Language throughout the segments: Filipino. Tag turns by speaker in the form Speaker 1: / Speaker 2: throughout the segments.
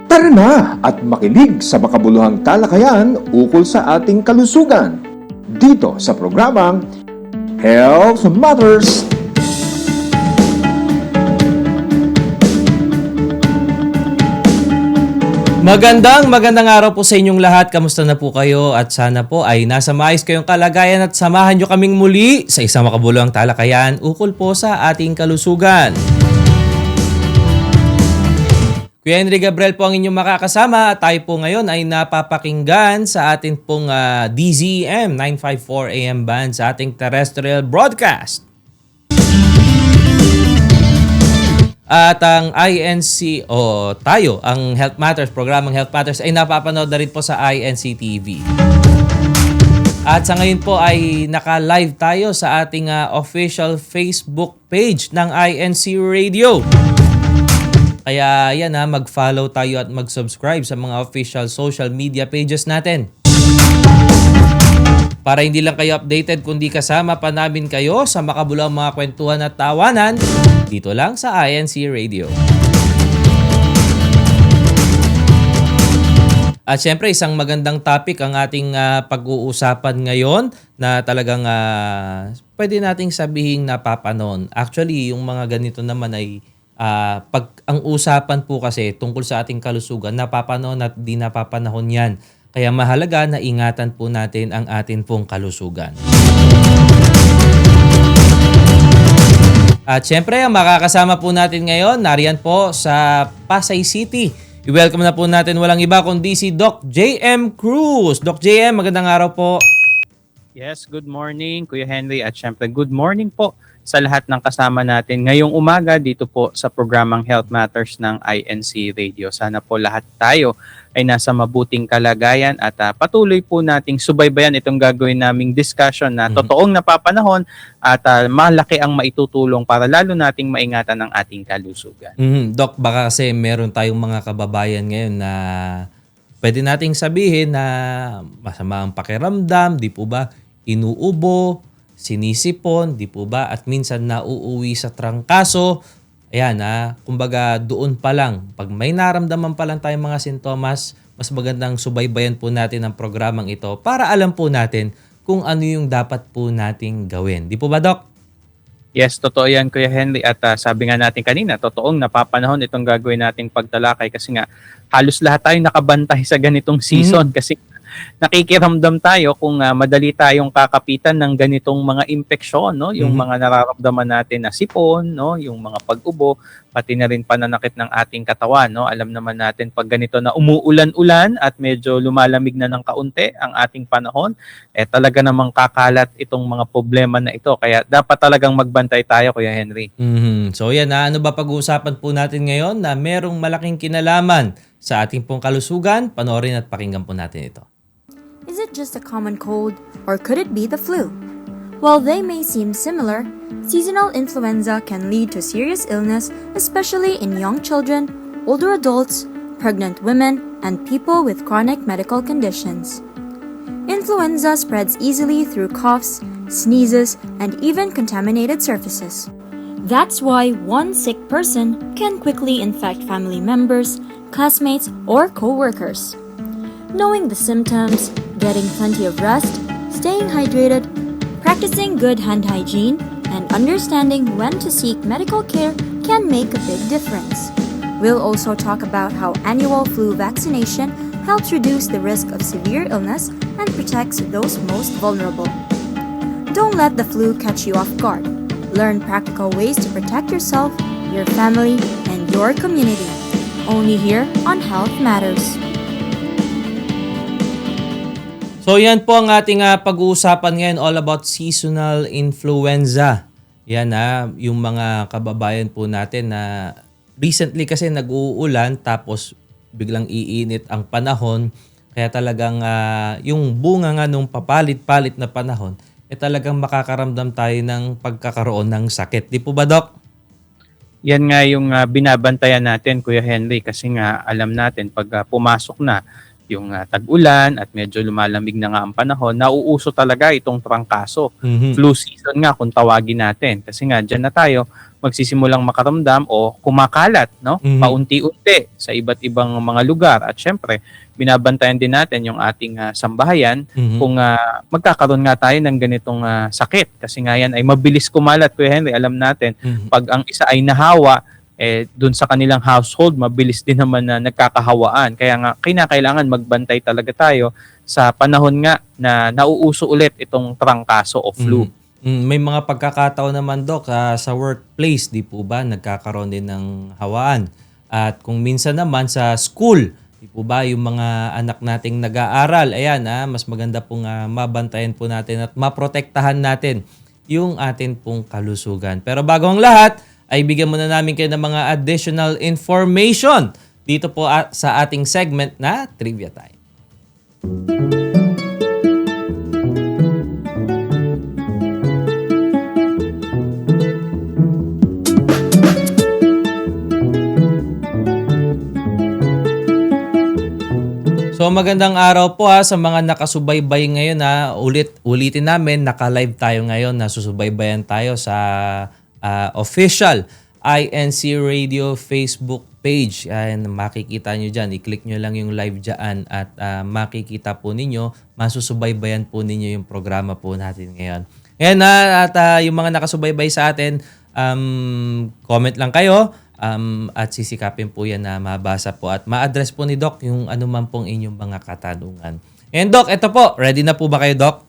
Speaker 1: Tara na at makinig sa makabuluhang talakayan ukol sa ating kalusugan. Dito sa programang Health Matters.
Speaker 2: Magandang araw po sa inyong lahat. Kamusta na po kayo? At sana po ay nasa maayos kayong kalagayan at samahan nyo kaming muli sa isang makabuluhang talakayan ukol po sa ating kalusugan. Kuya Henry Gabriel po ang inyong makakasama at tayo po ngayon ay napapakinggan sa ating pong DZEM 954 AM band sa ating terrestrial broadcast. At ang INC tayo, ang Health Matters, programang Health Matters ay napapanood na rin po sa INC TV. At sa ngayon po ay naka-live tayo sa ating official Facebook page ng INC Radio. Kaya yan mag-follow tayo at mag-subscribe sa mga official social media pages natin. Para hindi lang kayo updated kundi kasama pa namin kayo sa makabuluhang mga kwentuhan at tawanan dito lang sa INC Radio. At syempre isang magandang topic ang ating pag-uusapan ngayon na talagang pwede nating sabihing napapanon. Actually yung mga ganito naman ay pag ang usapan po kasi tungkol sa ating kalusugan, napapanahon at di napapanahon yan. Kaya mahalaga na ingatan po natin ang ating pong kalusugan. At syempre, ang makakasama po natin ngayon, nariyan po sa Pasay City. I-welcome na po natin walang iba kundi si Doc JM Cruz. Doc JM, magandang araw po.
Speaker 3: Yes, good morning Kuya Henry at syempre good morning po sa lahat ng kasama natin ngayong umaga dito po sa programang Health Matters ng INC Radio. Sana po lahat tayo ay nasa mabuting kalagayan at patuloy po nating subaybayan itong gagawin naming discussion na totoong napapanahon at malaki ang maitutulong para lalo nating maingatan ang ating kalusugan.
Speaker 2: Doc, baka kasi meron tayong mga kababayan ngayon na pwede nating sabihin na masama ang pakiramdam, di po ba? Inuubo, sinisipon, di po ba? At minsan nauuwi sa trangkaso. Ayan kumbaga doon pa lang, pag may naramdaman pa lang tayong mga sintomas, mas magandang subaybayan po natin ang programang ito para alam po natin kung ano yung dapat po nating gawin. Di po ba, Doc?
Speaker 3: Yes, totoo yan Kuya Henry at sabi nga natin kanina, totoong napapanahon itong gagawin nating pagtalakay kasi nga halos lahat tayo nakabantay sa ganitong season kasi nakikiramdam tayo kung madali tayong kakapitan ng ganitong mga impeksyon, no? Yung mga nararamdaman natin na sipon, no? Yung mga pag-ubo, pati na rin pananakit ng ating katawan, no? Alam naman natin pag ganito na umuulan-ulan at medyo lumalamig na ng kaunti ang ating panahon, talaga namang kakalat itong mga problema na ito. Kaya dapat talagang magbantay tayo, Kuya Henry.
Speaker 2: So yan, ano ba pag-uusapan po natin ngayon na merong malaking kinalaman sa ating pong kalusugan? Panoorin at pakinggan po natin ito.
Speaker 4: Is it just a common cold, or could it be the flu? While they may seem similar, seasonal influenza can lead to serious illness, especially in young children, older adults, pregnant women, and people with chronic medical conditions. Influenza spreads easily through coughs, sneezes, and even contaminated surfaces. That's why one sick person can quickly infect family members, classmates, or co-workers. Knowing the symptoms, getting plenty of rest, staying hydrated, practicing good hand hygiene, and understanding when to seek medical care can make a big difference. We'll also talk about how annual flu vaccination helps reduce the risk of severe illness and protects those most vulnerable. Don't let the flu catch you off guard. Learn practical ways to protect yourself, your family, and your community. Only here on Health Matters.
Speaker 2: So yan po ang ating pag-uusapan ngayon, all about seasonal influenza. Yan yung mga kababayan po natin na recently kasi nag-uulan tapos biglang iinit ang panahon. Kaya talagang yung bunga nga nung papalit-palit na panahon, talagang makakaramdam tayo ng pagkakaroon ng sakit. Di po ba, Doc?
Speaker 3: Yan nga yung binabantayan natin, Kuya Henry, kasi nga alam natin pag pumasok na yung tag-ulan at medyo lumalamig na nga ang panahon, nauuso talaga itong trangkaso.
Speaker 2: Mhm.
Speaker 3: Flu season nga kung tawagin natin. Kasi nga dyan na tayo magsisimulang makaramdam o kumakalat, no?
Speaker 2: Mhm.
Speaker 3: Paunti-unti sa iba't ibang mga lugar. At syempre, binabantayan din natin yung ating sambahayan
Speaker 2: Mhm.
Speaker 3: kung magkakaroon nga tayo ng ganitong sakit. Kasi nga yan ay mabilis kumalat, Kuya Henry. Alam natin,
Speaker 2: Mhm.
Speaker 3: pag ang isa ay nahawa, dun sa kanilang household, mabilis din naman na nagkakahawaan. Kaya nga, kinakailangan magbantay talaga tayo sa panahon nga na nauuso ulit itong trangkaso o flu.
Speaker 2: May mga pagkakataon naman, Dok, sa workplace, di po ba, nagkakaroon din ng hawaan. At kung minsan naman sa school, di po ba, yung mga anak nating nag-aaral, ayan, mas maganda pong mabantayan po natin at maprotektahan natin yung atin pong kalusugan. Pero bago ang lahat, ay bigyan muna namin kayo ng mga additional information dito po sa ating segment na Trivia Time. So magandang araw po sa mga nakasubaybay ngayon ulitin namin, naka-live tayo ngayon, nasusubaybayan tayo sa official INC Radio Facebook page. Ayan, makikita nyo dyan, i-click nyo lang yung live dyan at makikita po ninyo, masusubaybayan po ninyo yung programa po natin ngayon. Ngayon at yung mga nakasubaybay sa atin, comment lang kayo. At sisikapin po yan na mabasa po at ma-address po ni Doc yung anuman pong inyong mga katanungan. And Doc, ito po, ready na po ba kayo, Doc?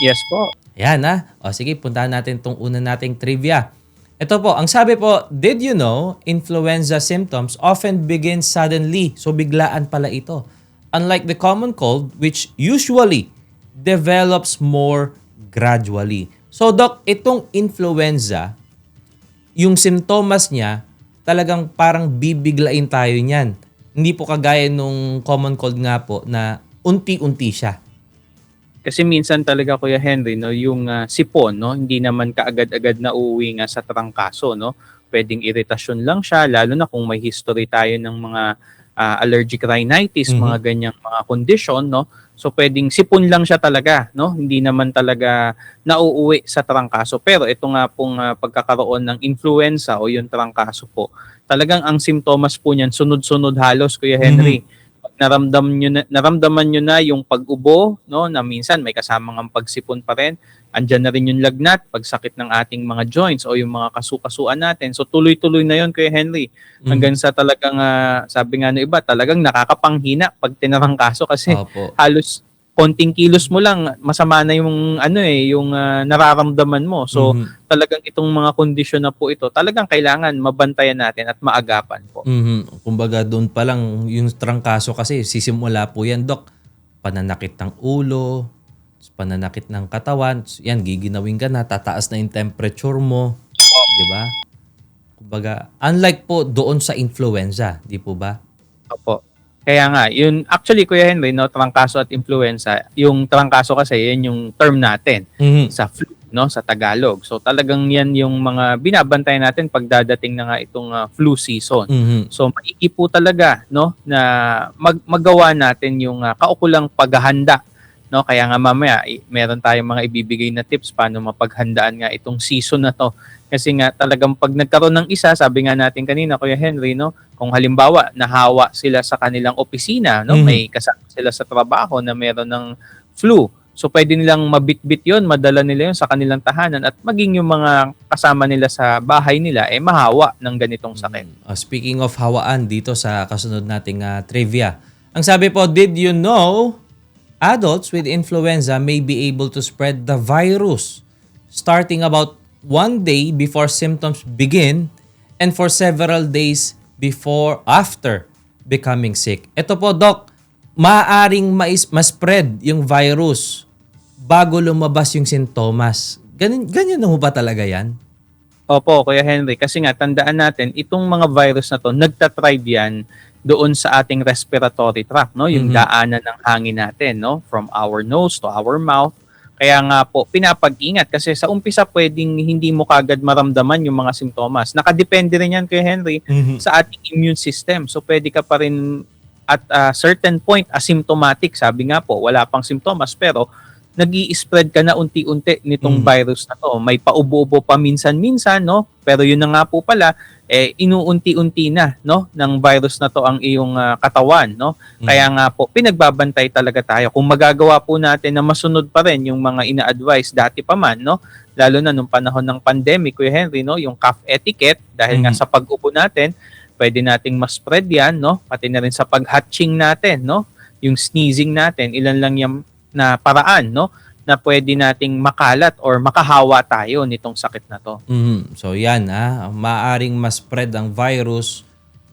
Speaker 3: Yes po.
Speaker 2: Ayan O sige, puntahan natin itong una nating trivia. Ito po, ang sabi po, did you know influenza symptoms often begin suddenly? So biglaan pala ito. Unlike the common cold, which usually develops more gradually. So Doc, itong influenza, yung simptomas niya, talagang parang bibiglain tayo niyan. Hindi po kagaya nung common cold nga po na unti-unti siya.
Speaker 3: Kasi minsan talaga, Kuya Henry, no, yung sipon, no, hindi naman kaagad-agad na uuwi nga sa trangkaso, no. Pwedeng iritasyon lang siya, lalo na kung may history tayo ng mga allergic rhinitis, mga ganyang mga condition, no. So pwedeng sipon lang siya talaga, no? Hindi naman talaga nauuwi sa trangkaso. Pero ito nga pong pagkakaroon ng influenza o yung trangkaso po, talagang ang simptomas po niyan sunod-sunod halos, Kuya Henry. Pag naramdaman nyo na yung pag-ubo, no, na minsan may kasamang ang pagsipon pa rin. Andyan na rin yung lagnat, pagsakit ng ating mga joints o yung mga kasukasuan natin. So tuloy-tuloy na yun, Kuya Henry. Hanggang sa talagang, sabi nga ng iba, talagang nakakapanghina pag tinarangkaso kasi
Speaker 2: Opo.
Speaker 3: halos konting kilos mo lang, masama na yung yung nararamdaman mo. So talagang itong mga kondisyon na po ito, talagang kailangan mabantayan natin at maagapan po.
Speaker 2: Kumbaga doon pa lang yung trangkaso kasi sisimula po yan, Doc. Pananakit ng ulo, pananakit ng katawan, yan giginawin ka na, tataas na yung temperature mo, 'di ba? Kumbaga, unlike po doon sa influenza, di po ba?
Speaker 3: Opo. Kaya nga, yun actually Kuya Henry, no, trangkaso at influenza, yung trangkaso kasi yan yung term natin sa flu, no, sa Tagalog. So talagang yan yung mga binabantayan natin pag dadating na nga itong flu season. So maigi po talaga, no, na magawa natin yung kaukulang paghahanda, no. Kaya nga mamaya meron tayong mga ibibigay na tips paano mapaghandaan nga itong season na to. Kasi nga talagang pag nagkaroon ng isa, sabi nga natin kanina, Kuya Henry, no, kung halimbawa nahawa sila sa kanilang opisina, no, may kasama sila sa trabaho na meron ng flu. So pwede nilang mabitbit 'yon, madala nila 'yon sa kanilang tahanan at maging yung mga kasama nila sa bahay nila mahawa ng ganitong sakit.
Speaker 2: Speaking of hawaan, dito sa kasunod nating trivia. Ang sabi po, did you know adults with influenza may be able to spread the virus starting about 1 day before symptoms begin and for several days after becoming sick. Ito po, Doc, maaaring ma-spread yung virus bago lumabas yung sintomas. Ganyan na ho ba talaga yan?
Speaker 3: Opo, Kuya Henry, kasi nga tandaan natin, itong mga virus na to, nagtatribe yan doon sa ating respiratory tract, no? Yung daanan ng hangin natin, no? From our nose to our mouth. Kaya nga po, pinapag-ingat kasi sa umpisa pwedeng hindi mo kagad maramdaman yung mga simptomas. Nakadepende rin yan, Kuya Henry, sa ating immune system. So pwede ka pa rin at certain point asymptomatic, sabi nga po, wala pang simptomas pero nag-i-spread ka na unti-unti nitong virus na to. May paubo-ubo pa minsan-minsan, no? Pero yun na nga po pala, inuunti-unti na, no, ng virus na to ang iyong katawan, no? Kaya nga po, pinagbabantay talaga tayo. Kung magagawa po natin na masunod pa rin yung mga ina-advise dati pa man, no? Lalo na nung panahon ng pandemic, Kuya Henry, no? Yung cough etiquette, dahil nga sa pag-upo natin, pwede nating ma-spread yan, no? Pati na rin sa pag-hatching natin, no? Yung sneezing natin, ilan lang yung na paraan, no, na pwede nating makalat or makahawa tayo nitong sakit na to.
Speaker 2: So yan, maaring ma-spread ang virus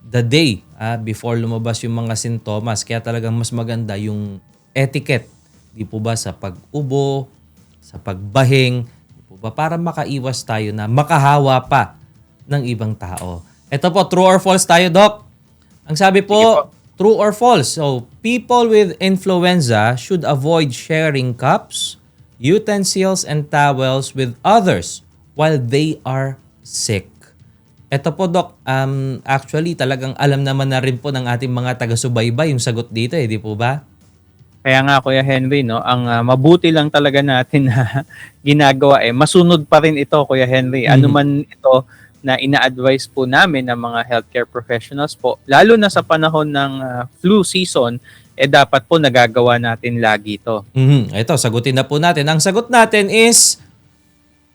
Speaker 2: the day before lumabas yung mga sintomas. Kaya talagang mas maganda yung etiquette, di po ba, sa pag-ubo, sa pagbahing, di po ba, para makaiwas tayo na makahawa pa ng ibang tao. Ito po, true or false tayo, Doc. Ang sabi po, true or false? So, people with influenza should avoid sharing cups, utensils, and towels with others while they are sick. Ito po, Doc, actually talagang alam naman na rin po ng ating mga taga-subaybay yung sagot dito, di po ba?
Speaker 3: Kaya nga, Kuya Henry, no, ang mabuti lang talaga natin na ginagawa, masunod pa rin ito, Kuya Henry. Ano man ito na ina-advise po namin ng mga healthcare professionals po, lalo na sa panahon ng flu season, dapat po nagagawa natin lagi ito.
Speaker 2: Ito, sagutin na po natin. Ang sagot natin is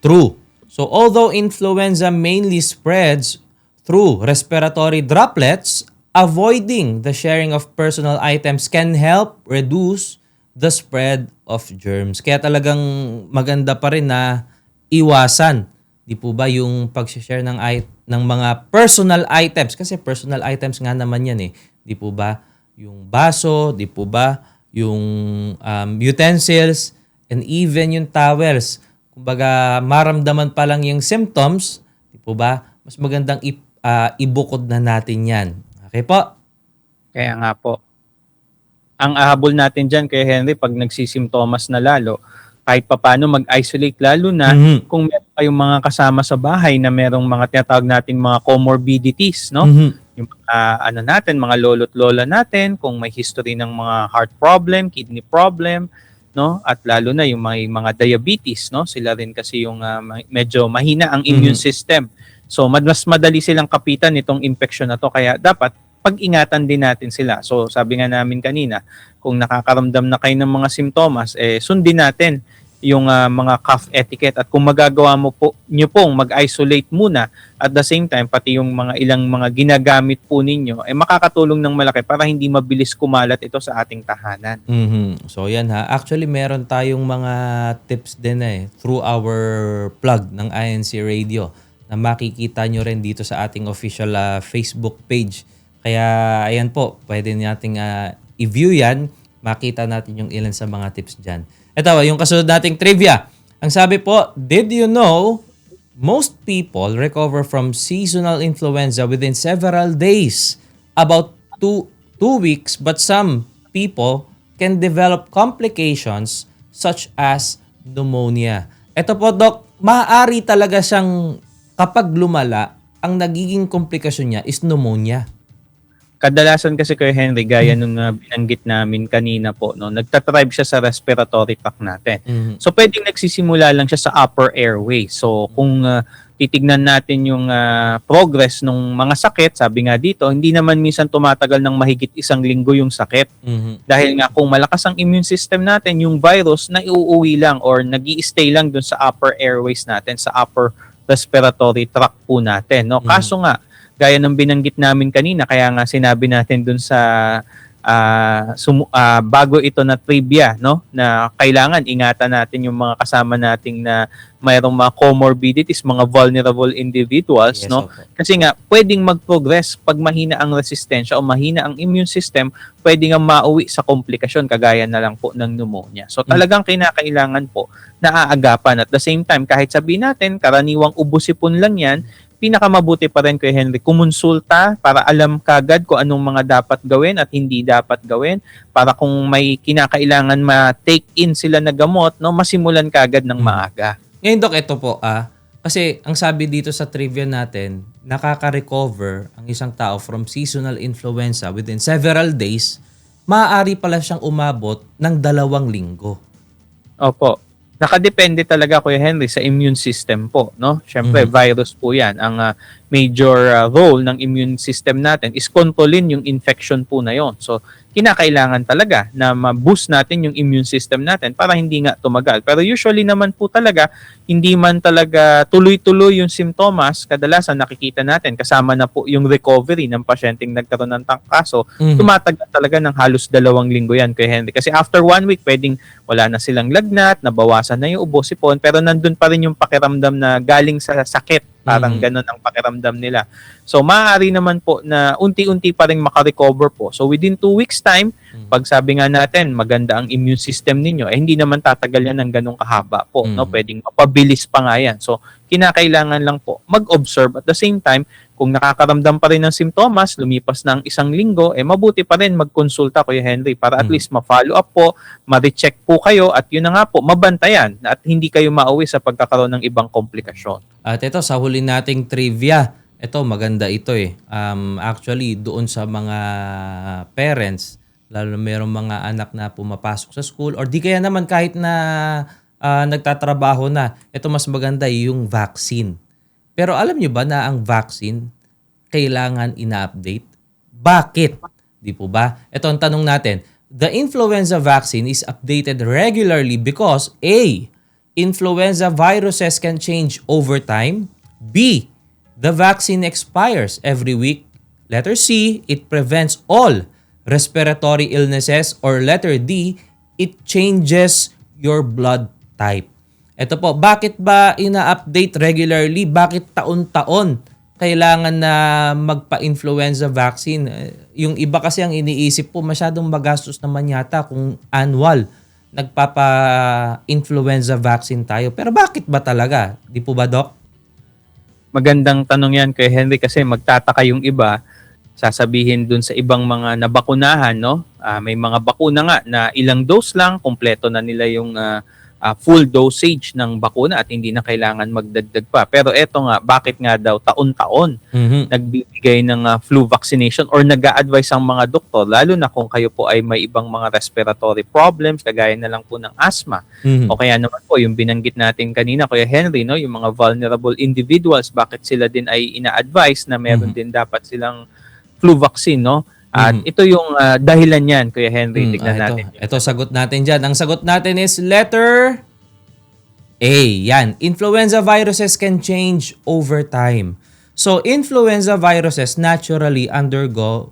Speaker 2: true. So, although influenza mainly spreads through respiratory droplets, avoiding the sharing of personal items can help reduce the spread of germs. Kaya talagang maganda pa rin na iwasan, di po ba, yung pag-share ng mga personal items. Kasi personal items nga naman yan Di po ba? Yung baso, di po ba? Yung utensils, and even yung towels. Kumbaga, maramdaman pa lang yung symptoms, di po ba? Mas magandang ibukod na natin yan. Okay po?
Speaker 3: Kaya nga po. Ang ahabol natin dyan, kay Henry, pag nagsisimptomas na lalo, kahit papaano mag-isolate, lalo na kung meron kayong mga kasama sa bahay na merong mga tinatawag nating mga comorbidities, no? Yung mga lolo't lola natin, kung may history ng mga heart problem, kidney problem, no? At lalo na yung mga diabetes, no? Sila rin kasi yung medyo mahina ang immune system. So mas madali silang kapitan itong infection na to, kaya dapat pag-ingatan din natin sila. So sabi nga namin kanina, kung nakakaramdam na kayo ng mga simptomas, sundin natin yung mga cough etiquette, at kung magagawa nyo pong mag-isolate muna, at the same time pati yung ilang mga ginagamit po ninyo makakatulong ng malaki para hindi mabilis kumalat ito sa ating tahanan.
Speaker 2: So yan actually meron tayong mga tips din through our plug ng INC Radio na makikita nyo rin dito sa ating official Facebook page. Kaya ayan po, pwede nating i-view yan, makita natin yung ilan sa mga tips dyan. Ito, yung kasunod nating trivia. Ang sabi po, did you know most people recover from seasonal influenza within several days, about two weeks, but some people can develop complications such as pneumonia. Ito po, Doc, maaari talaga siyang kapag lumala, ang nagiging komplikasyon niya is pneumonia.
Speaker 3: Kadalasan kasi, Kuya Henry, gaya nung binanggit namin kanina po, no, nagtatribe siya sa respiratory tract natin. So pwedeng nagsisimula lang siya sa upper airway. So kung titignan natin yung progress ng mga sakit, sabi nga dito, hindi naman minsan tumatagal ng mahigit 1 linggo yung sakit. Dahil nga kung malakas ang immune system natin, yung virus na iuuwi lang or nag-i-stay lang dun sa upper airways natin, sa upper respiratory tract po natin. No? Kaso nga, gaya ng binanggit namin kanina, kaya nga sinabi natin dun sa bago ito na trivia, no, na kailangan ingatan natin yung mga kasama nating na mayroong mga comorbidities, mga vulnerable individuals, no? Kasi nga pwedeng mag-progress pag mahina ang resistensya o mahina ang immune system, pwedeng nga mauwi sa komplikasyon kagaya na lang po ng pneumonia. So talagang kinakailangan po na aagapan. At the same time, kahit sabihin natin karaniwang ubo-sipon lang yan, pinakamabuti pa rin, Kuya Henry, kumonsulta para alam kagad kung anong mga dapat gawin at hindi dapat gawin, para kung may kinakailangan ma-take in sila na gamot, no, masimulan kagad ng maaga.
Speaker 2: Ngayon, Doc, ito po, Kasi ang sabi dito sa trivia natin, nakaka-recover ang isang tao from seasonal influenza within several days, maaari pala siyang umabot ng 2 linggo.
Speaker 3: Opo. Nakadepende talaga, Kuya Henry, sa immune system po, no? Siyempre, virus po 'yan. Ang major role ng immune system natin is kontrolin yung infection po na 'yon. So, kinakailangan talaga na ma-boost natin yung immune system natin para hindi nga tumagal. Pero usually naman po talaga, hindi man talaga tuloy-tuloy yung simptomas, kadalasan nakikita natin kasama na po yung recovery ng pasyenteng nagkaroon ng kaso, tumatagal talaga ng halos 2 linggo yan, Kuya Henry. Kasi after 1 week, pwedeng wala na silang lagnat, nabawasan na yung ubo, sipon, pero nandun pa rin yung pakiramdam na galing sa sakit. Parang ganun ang pakiramdam nila. So, maaari naman po na unti-unti pa rin makarecover po. So, within 2 weeks time, pag sabi nga natin, maganda ang immune system ninyo, hindi naman tatagal yan ng ganung kahaba po. No? Pwedeng mapabilis pa nga yan. So, kinakailangan lang po mag-observe at the same time, kung nakakaramdam pa rin ng simptomas, lumipas ng 1 linggo, mabuti pa rin magkonsulta, Kuya Henry, para at least ma-follow up po, ma-recheck po kayo, at yun na nga po, mabantayan at hindi kayo mauwi sa pagkakaroon ng ibang komplikasyon.
Speaker 2: At ito, sa huli nating trivia, ito maganda ito actually, doon sa mga parents, lalo mayroong mga anak na pumapasok sa school, or di kaya naman kahit na nagtatrabaho na, ito mas maganda yung vaccine. Pero alam nyo ba na ang vaccine kailangan ina-update? Bakit? Di po ba? Ito ang tanong natin. The influenza vaccine is updated regularly because A, influenza viruses can change over time. B, the vaccine expires every week. Letter C, it prevents all respiratory illnesses. Or letter D, it changes your blood type. Ito po, bakit ba ina-update regularly? Bakit taon-taon kailangan na magpa-influenza vaccine? Yung iba kasi ang iniisip po, masyadong magastos naman yata kung annual nagpapa-influenza vaccine tayo. Pero bakit ba talaga? Di po ba, Doc?
Speaker 3: Magandang tanong yan, Kuya Henry, kasi magtataka yung iba, sasabihin dun sa ibang mga nabakunahan, no? May mga bakuna nga na ilang dose lang, kumpleto na nila yung full dosage ng bakuna at hindi na kailangan magdagdag pa. Pero eto nga, bakit nga daw taon-taon nagbibigay ng flu vaccination or nag-a-advise ang mga doktor, lalo na kung kayo po ay may ibang mga respiratory problems, kagaya na lang po ng asthma. O kaya naman po, yung binanggit natin kanina, Kuya Henry, no, yung mga vulnerable individuals, bakit sila din ay ina-advise na meron din dapat silang flu vaccine, no? At ito yung dahilan yan, Kuya Henry. Tignan natin.
Speaker 2: Ito, sagot natin dyan. Ang sagot natin is letter A. Yan. Influenza viruses can change over time. So, influenza viruses naturally undergo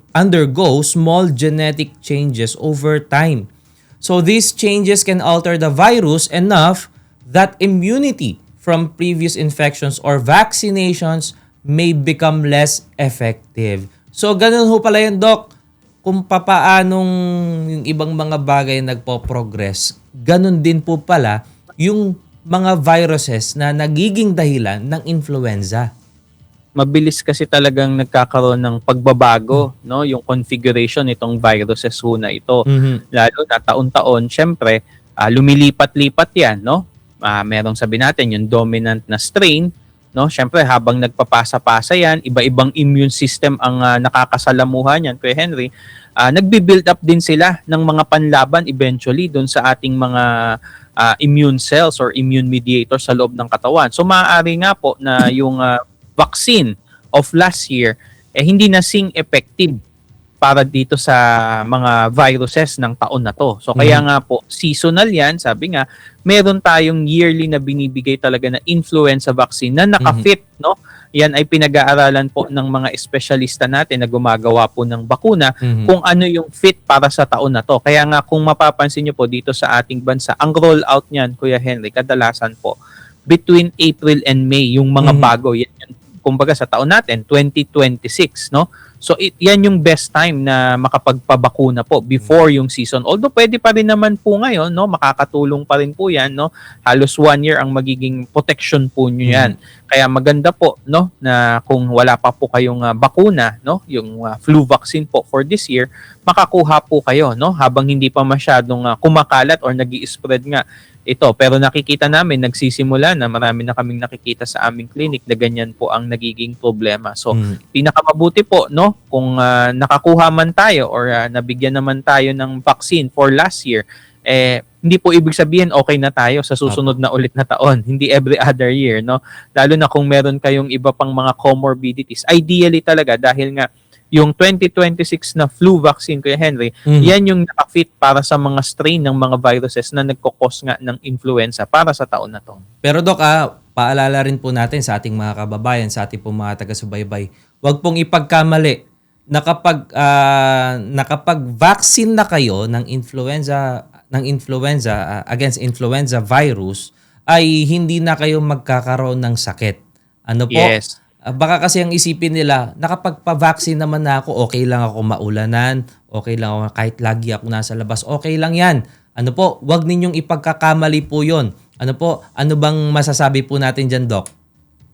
Speaker 2: small genetic changes over time. So, these changes can alter the virus enough that immunity from previous infections or vaccinations may become less effective. So, ganun ho pala yun, Doc. Kung papaanong yung ibang mga bagay nagpo-progress, ganun din po pala yung mga viruses na nagiging dahilan ng influenza.
Speaker 3: Mabilis kasi talagang nagkakaroon ng pagbabago, no? Yung configuration nitong viruses ho na ito. Lalo na taon-taon, syempre, lumilipat-lipat yan, no? Merong sabi natin, yung dominant na strain, no? Syempre, habang nagpapasa-pasa yan, iba-ibang immune system ang nakakasalamuhan yan, Kuya Henry, nagbi-build up din sila ng mga panlaban eventually doon sa ating mga immune cells or immune mediators sa loob ng katawan. So, maaari nga po na yung vaccine of last year, hindi na sing effective para dito sa mga viruses ng taon na to. So kaya nga po, seasonal yan, sabi nga, meron tayong yearly na binibigay talaga na influenza vaccine na nakafit, no? Yan ay pinag-aaralan po ng mga espesyalista natin na gumagawa po ng bakuna kung ano yung fit para sa taon na to. Kaya nga kung mapapansin nyo po dito sa ating bansa, ang rollout niyan, Kuya Henry, kadalasan po, between April and May, yung mga bago, yan, kumbaga sa taon natin, 2026, no? So, yan yung best time na makapagpabakuna po before yung season. Although, pwede pa rin naman po ngayon, no? Makakatulong pa rin po yan, no? Halos 1 year ang magiging protection po nyo yan. Kaya maganda po, no? Na kung wala pa po kayong bakuna, no? Yung flu vaccine po for this year, makakuha po kayo, no? Habang hindi pa masyadong kumakalat or nag-i-spread nga ito. Pero nakikita namin, nagsisimula na, marami na kaming nakikita sa aming clinic na ganyan po ang nagiging problema. So, pinakamabuti po, no, kung nakakuha man tayo or nabigyan naman tayo ng vaccine for last year, hindi po ibig sabihin okay na tayo sa susunod na ulit na taon. Hindi every other year, no? Lalo na kung meron kayong iba pang mga comorbidities. Ideally talaga, dahil nga yung 2026 na flu vaccine, Kuya Henry, yan yung nakafit para sa mga strain ng mga viruses na nagkukos nga ng influenza para sa taon na to.
Speaker 2: Pero Doc, paalala rin po natin sa ating mga kababayan, sa ating mga taga-subaybay, huwag pong ipagkamali na nakapag-vaccine na kayo ng influenza against influenza virus ay hindi na kayo magkakaroon ng sakit. Ano po?
Speaker 3: Yes.
Speaker 2: Baka kasi ang isipin nila, nakapagpa-vaccine naman na ako, okay lang ako maulanan, okay lang ako kahit lagi ako nasa labas, okay lang yan. Ano po, wag ninyong ipagkakamali po yun. Ano po, ano bang masasabi po natin dyan, Doc?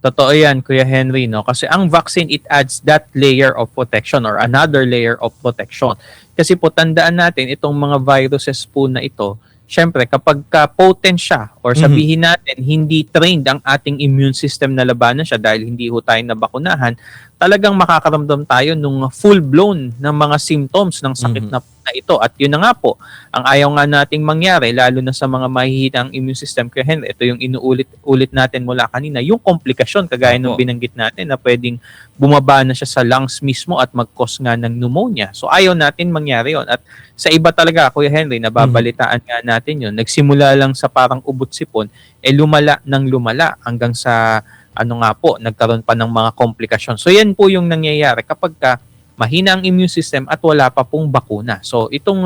Speaker 3: Totoo yan, Kuya Henry, no? Kasi ang vaccine, it adds that layer of protection or another layer of protection. Kasi po, tandaan natin, itong mga viruses po na ito, syempre, kapag potent siya or sabihin natin, hindi trained ang ating immune system na labanan siya dahil hindi ho tayo nabakunahan, talagang makakaramdam tayo nung full-blown ng mga symptoms ng sakit na ito. At yun na nga po, ang ayaw nga nating mangyari, lalo na sa mga mahihina ang immune system, Kuya Henry, ito yung inuulit-ulit natin mula kanina, yung komplikasyon, kagaya nung binanggit natin, na pwedeng bumaba na siya sa lungs mismo at mag-cause nga ng pneumonia. So ayaw natin mangyari yon. At sa iba talaga, Kuya Henry, nababalitaan nga natin yun, nagsimula lang sa parang ubot-sipon, lumala ng lumala hanggang sa nagkaroon pa ng mga komplikasyon. So yan po yung nangyayari kapag mahina ang immune system at wala pa pong bakuna. So itong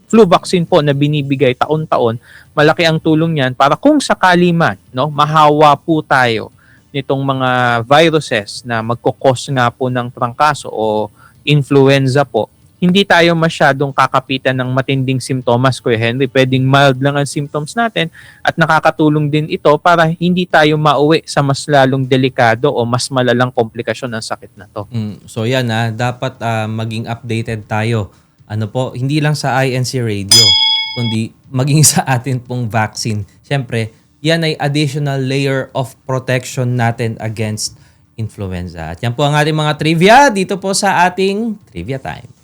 Speaker 3: flu vaccine po na binibigay taon-taon, malaki ang tulong niyan para kung sakali man, no, mahawa po tayo nitong mga viruses na magkukos nga po ng trangkaso o influenza po, hindi tayo masyadong kakapitan ng matinding simptomas, Kuya Henry. Pwedeng mild lang ang symptoms natin at nakakatulong din ito para hindi tayo mauwi sa mas lalong delikado o mas malalang komplikasyon ng sakit na to.
Speaker 2: So yan, dapat maging updated tayo. Ano po, hindi lang sa INC Radio, kundi maging sa atin pong vaccine. Siyempre, yan ay additional layer of protection natin against influenza. At yan po ang ating mga trivia dito po sa ating Trivia Time.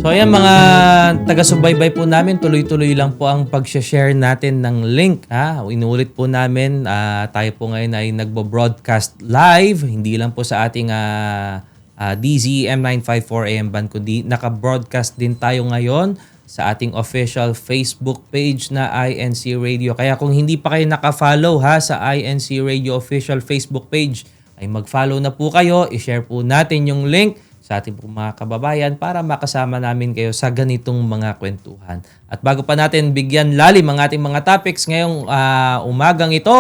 Speaker 2: So ayan mga taga-subaybay po namin, tuloy-tuloy lang po ang pag-share natin ng link. Inuulit po namin, tayo po ngayon ay nagbo-broadcast live, hindi lang po sa ating DZEM 954 AM band, kundi naka-broadcast din tayo ngayon sa ating official Facebook page na INC Radio. Kaya kung hindi pa kayo naka-follow sa INC Radio official Facebook page, ay mag-follow na po kayo, i-share po natin yung link sa ating mga kababayan para makasama namin kayo sa ganitong mga kwentuhan. At bago pa natin bigyan lalim ang ating mga topics ngayong umagang ito,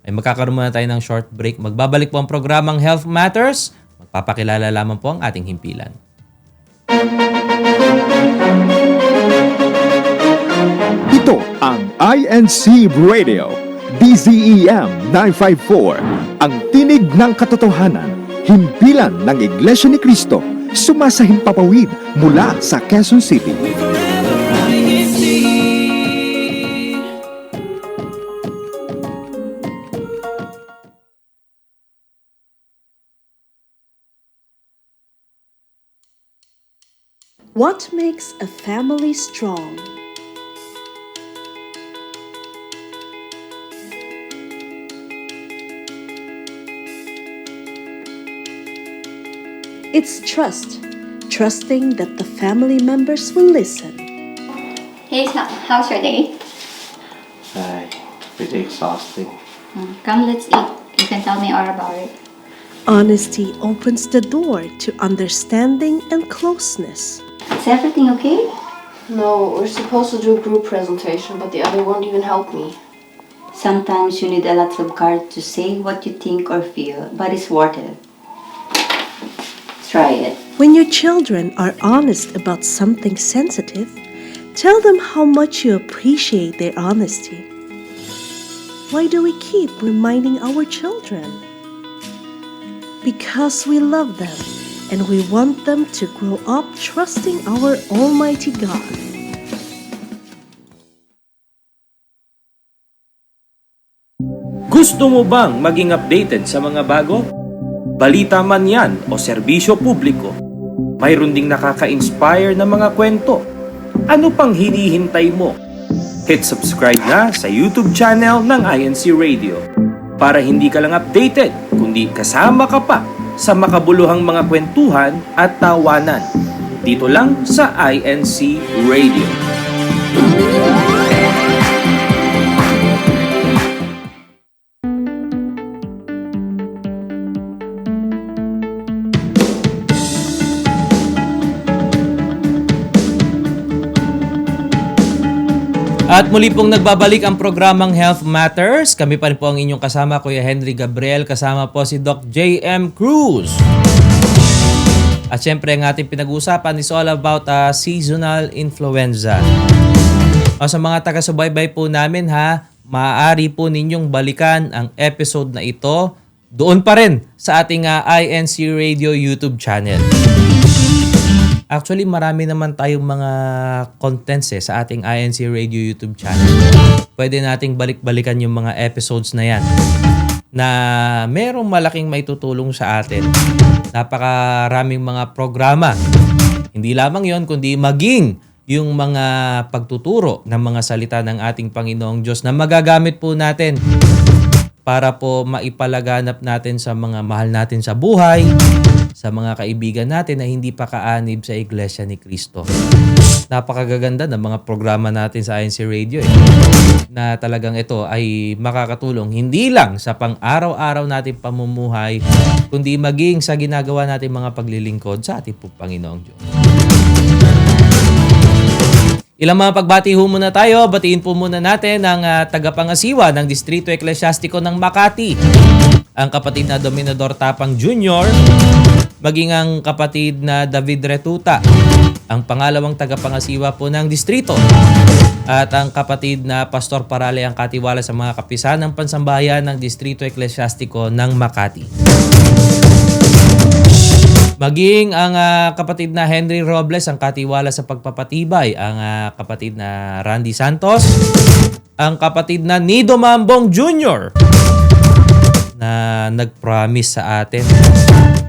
Speaker 2: ay magkakaroon muna tayo ng short break. Magbabalik po ang programang Health Matters. Magpapakilala lamang po ang ating himpilan.
Speaker 1: Ito ang INC Radio, DZEM 954, ang tinig ng katotohanan, himpilan ng Iglesia ni Cristo, sumasahimpapawid mula sa Quezon City.
Speaker 5: What makes a family strong? It's trust. Trusting that the family members will listen.
Speaker 6: Hey, how's your day?
Speaker 7: Pretty exhausting.
Speaker 6: Come, let's eat. You can tell me all about it.
Speaker 5: Honesty opens the door to understanding and closeness.
Speaker 6: Is everything okay?
Speaker 8: No, we're supposed to do a group presentation, but the other won't even help me.
Speaker 9: Sometimes you need a lot of courage to say what you think or feel, but it's worth it. Try it.
Speaker 5: When your children are honest about something sensitive, tell them how much you appreciate their honesty. Why do we keep reminding our children? because we love them and we want them to grow up trusting our Almighty God.
Speaker 7: Gusto mo bang maging updated sa mga bago? Balita man yan o serbisyo publiko, mayroon ding nakaka-inspire na mga kwento. Ano pang hinihintay mo? Hit subscribe na sa YouTube channel ng INC Radio para hindi ka lang updated, kundi kasama ka pa sa makabuluhang mga kwentuhan at tawanan. Dito lang sa INC Radio.
Speaker 2: At muli pong nagbabalik ang programang Health Matters. Kami pa rin po ang inyong kasama, Kuya Henry Gabriel. Kasama po si Doc J.M. Cruz. At syempre, ang ating pinag-uusapan is all about seasonal influenza. O sa mga taga-subaybay po namin maaari po ninyong balikan ang episode na ito doon pa rin sa ating INC Radio YouTube channel. Actually, marami naman tayong mga contents sa ating INC Radio YouTube channel. Pwede nating balik-balikan yung mga episodes na yan na merong malaking maitutulong sa atin. Napakaraming mga programa. Hindi lamang yon kundi maging yung mga pagtuturo ng mga salita ng ating Panginoong Diyos na magagamit po natin para po maipalaganap natin sa mga mahal natin sa buhay, sa mga kaibigan natin na hindi pa kaanib sa Iglesia ni Cristo. Napakagaganda ng mga programa natin sa INC Radio na talagang ito ay makakatulong hindi lang sa pang-araw-araw nating pamumuhay, kundi maging sa ginagawa natin mga paglilingkod sa ating Panginoong Diyos. Ilang mga pagbati ho muna tayo. Batiin po muna natin ang tagapangasiwa ng Distrito Eklesyastiko ng Makati, ang kapatid na Dominador Tapang Jr., maging ang kapatid na David Retuta, ang pangalawang tagapangasiwa po ng distrito, at ang kapatid na Pastor Parale ang katiwala sa mga kapisan ng pansambahayan ng Distrito Eklesyastiko ng Makati. Maging ang kapatid na Henry Robles, ang katiwala sa pagpapatibay, ang kapatid na Randy Santos, ang kapatid na Nido Mambong Jr. na nag-promise sa atin